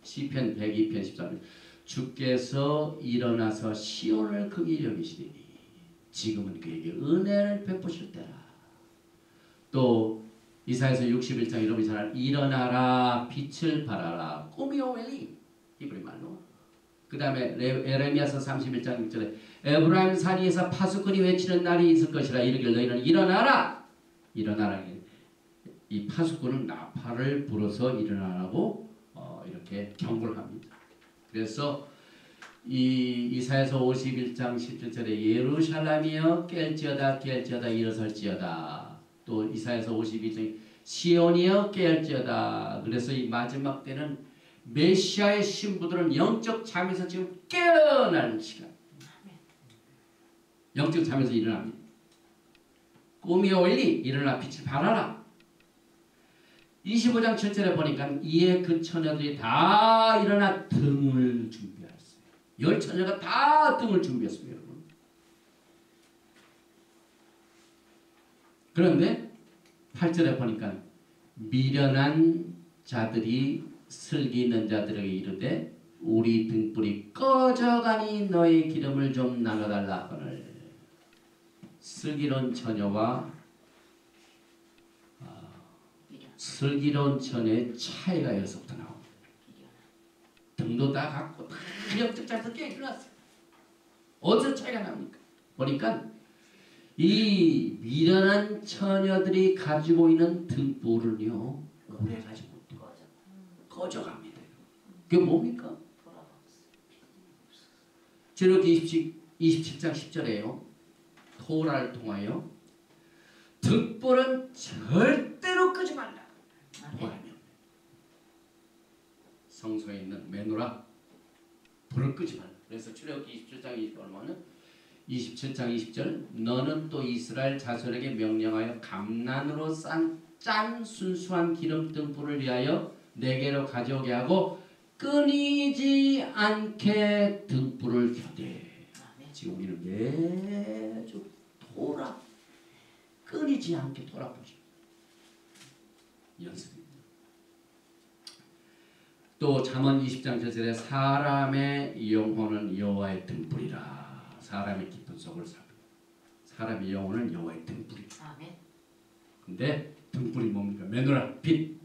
시편 102편 13절 주께서 일어나서 시온을 극히 여기시리니 지금은 그에게 은혜를 베푸실 때라. 또 이사야서 61장 여러분이 잘 아는 일어나라 빛을 발하라 꿈이 오멜리 히브리 말로. 그 다음에 에레미야서 31장 6절에 에브라임 산위에서 파수꾼이 외치는 날이 있을 것이라. 이르길 너희는 일어나라. 일어나라. 이 파수꾼은 나팔을 불어서 일어나라고 이렇게 경고를 합니다. 그래서 이 이사야서 51장 17절에 예루살렘이여 깰지어다 깰지어다 일어설지어다. 또 이사야서 52장 시온이여 깰지어다. 그래서 이 마지막 때는 메시아의 신부들은 영적 잠에서 지금 깨어나는 시간. 영적 잠에서 일어납니다. 꿈이 오일리 일어나 빛을 발하라. 25장 7절에 보니까 이에 그 처녀들이 다 일어나 등을 준비했어요. 10처녀가 다 등을 준비했습니다. 여러분. 그런데 8절에 보니까 미련한 자들이 슬기 있는 자들에게 이르되 우리 등불이 꺼져가니 너의 기름을 좀 나눠달라 하거늘. 슬기로운 처녀와 슬기로운 처녀의 차이가 여기서부터 나옵니다. 등도 다 갖고 다 영적 잠에서 깨어 일어났어요. 어디서 차이가 납니까? 보니까 이 미련한 처녀들이 가지고 있는 등불은요 오래 가지 못해요. 꺼져갑니다. 그게 뭡니까? 출애굽기 27장 10절에요. 토라를 통하여 등불은 절대로 끄지 말라. 성소에 있는 메노라 불을 끄지 말라. 그래서 출애굽기 27장 20절은 27장 20절 너는 또 이스라엘 자손에게 명령하여 감난으로 짠 순수한 기름 등불을 위하여 내게로 가져오게 하고 끊이지 않게 등불을 켜되. 지금 우리는 매주 토라 끊이지 않게 토라 보시 연습입니다. 또 잠언 20장 7절에 사람의 영혼은 여호와의 등불이라. 사람의 깊은 속을 살펴. 사람의 영혼은 여호와의 등불이다. 아멘. 근데 등불이 뭡니까? 메노라 빛.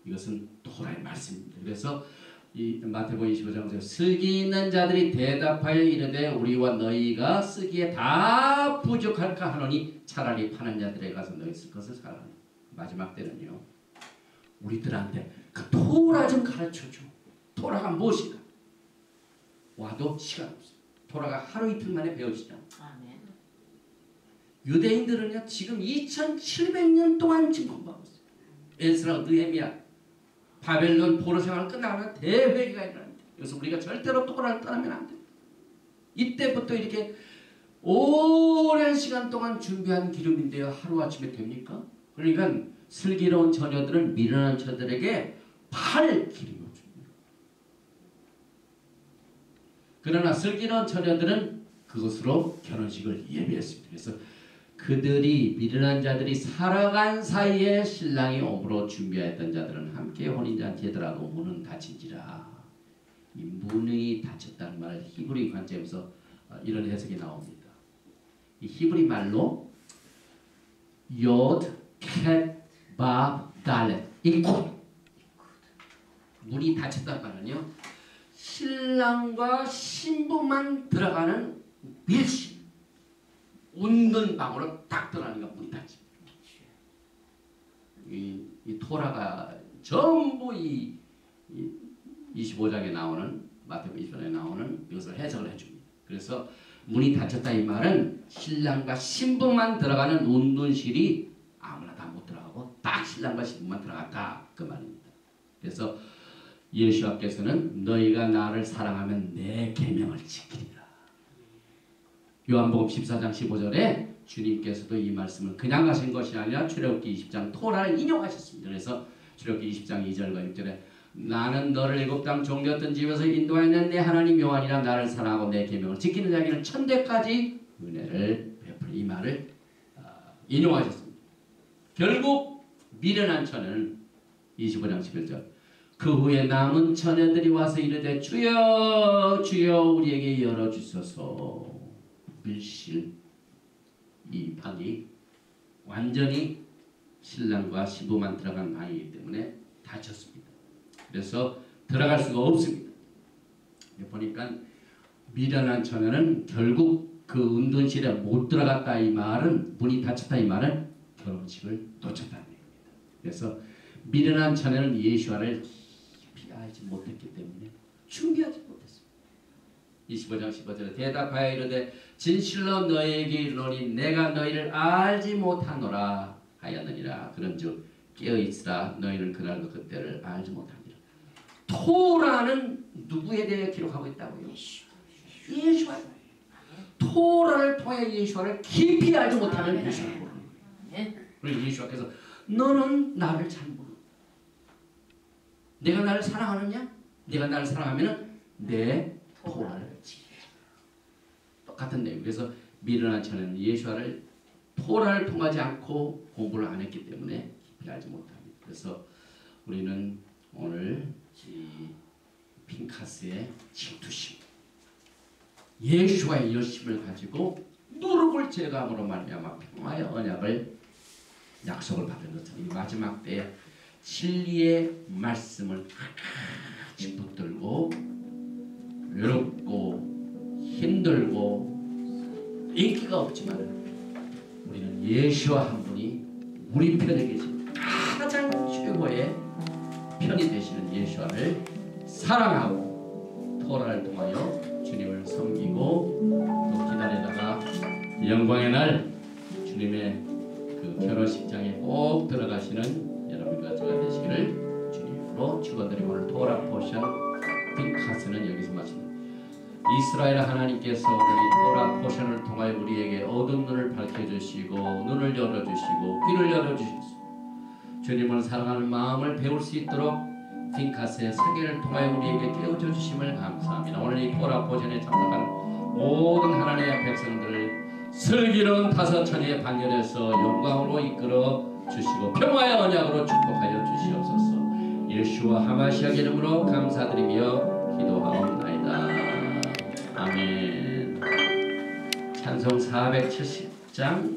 이것은 토라의 말씀입니다. 그래서 이 마태복음 25장에서 슬기 있는 자들이 대답하여 이르되 우리와 너희가 쓰기에 다 부족할까 하노니 차라리 파는 자들에 가서 너희 쓸 것을 사라. 마지막 때는요 우리들한테 그 토라 좀 가르쳐줘. 토라가 무엇인가? 와도 시간 없어요. 토라가 하루 이틀 만에 배우시잖아요. 아멘. 유대인들은요 지금 2700년 동안 지금 공부하고 있어요. 에스라, 느헤미야, 바벨론 포로 생활 끝나면 대회기가 일어납니다. 그래서 우리가 절대로 토라를 떠나면 안 돼요. 이때부터 이렇게 오랜 시간 동안 준비한 기름인데요. 하루아침에 됩니까? 그러니까 슬기로운 처녀들은 미련한 처녀들에게 팔 기름을 줍니다. 그러나 슬기로운 처녀들은 그것으로 결혼식을 예비했습니다. 그래서 그들이 미련한 자들이 살아간 사이에 신랑이 오므로 준비하였던 자들은 함께 혼인잔치에 들어가고 문은 닫힌지라. 이 문이 닫혔다는 말을 히브리 관점에서 이런 해석이 나옵니다. 이 히브리 말로 요드, 캣, 밥, 달렛 이쿠 문이 닫혔다는 말은요 신랑과 신부만 들어가는 밀실 웃는 방으로 딱 들어가니까 문이 닫힙니다. 이 토라가 전부 이 25장에 나오는 마태복음 20장에 나오는 이것을 해석을 해줍니다. 그래서 문이 닫혔다 이 말은 신랑과 신부만 들어가는 운둔실이 아무나 다 못 들어가고 딱 신랑과 신부만 들어갔다 그 말입니다. 그래서 예수께서는 너희가 나를 사랑하면 내 계명을 지키리라. 요한복음 14장 15절에 주님께서도 이 말씀을 그냥 하신 것이 아니라 출애굽기 20장 토라를 인용하셨습니다. 그래서 출애굽기 20장 2절과 6절에 나는 너를 애굽 땅 종되었던 집에서 인도하였는 내 하나님 여호와니라 나를 사랑하고 내 계명을 지키는 자에게는 천대까지 은혜를 베풀이 이 말을 인용하셨습니다. 결국 미련한 처녀는 25장 11절 그 후에 남은 처녀들이 와서 이르되 주여 주여 우리에게 열어주소서. 밀실 이 방이 완전히 신랑과 신부만 들어간 방이기 때문에 닫혔습니다. 그래서 들어갈 수가 없습니다. 보니까 미련한 처녀는 결국 그 운동실에 못 들어갔다 이 말은 문이 닫혔다 이 말은 결혼식을 놓쳤다는 얘기입니다. 그래서 미련한 처녀는 예수와를 깊이 알지 못했기 때문에 준비하지 못했습니다. 25장 15절에 대답하여 이르되 진실로 너희에게 이르노니 내가 너희를 알지 못하노라 하였느니라. 그런즉 깨어있으라 너희는 그날과 그때를 알지 못하니라. 토라는 누구에 대해 기록하고 있다고요? 예수와. 토라를 통해 예수와를 깊이 알지 못하는 예수를 모르는 거예요. 그리고 예수와께서 너는 나를 잘 모르고 내가 나를 사랑하느냐? 내가 나를 사랑하면 내 토라를 지키라. 똑같은 내용. 그래서 미련한 처녀는 예수와를 토라를 통하지 않고 공부를 안 했기 때문에 깊이 알지 못합니다. 그래서 우리는 오늘 이 핀카스의 질투심, 예수와의 열심을 가지고 누룩을 제거함으로 말미암아 평화의 언약을 약속을 받은 것처럼 이 마지막 때에 진리의 말씀을 같이 붙들고 외롭고 힘들고 인기가 없지만 우리는 예수와 한 분이 우리 편에 계신 가장 최고의 편이 되시는 예수와를 사랑하고 토라를 통하여 주님을 섬기고 또 기다리다가 영광의 날 주님의 그 결혼식장에 꼭 들어가시는 여러분과 제가 되시기를 주님으로 축원드리고 오늘 토라 포션 빅카스는 여기서 마칩니다. 이스라엘 하나님께서 이 토라 포션을 통하여 우리에게 어두운 눈을 밝혀주시고 눈을 열어주시고 귀를 열어주시고 주님을 사랑하는 마음을 배울 수 있도록 핑카스의 세계를 통하여 우리에게 깨우쳐 주심을 감사합니다. 오늘 이 토라 포션에 참석한 모든 하나님의 백성들을 슬기로운 다섯 천의 반열에서 영광으로 이끌어 주시고 평화의 언약으로 축복하여 주시옵소서. 예수와 하마시아 이름으로 감사드리며 기도하옵나이다. 아멘. 찬송 470장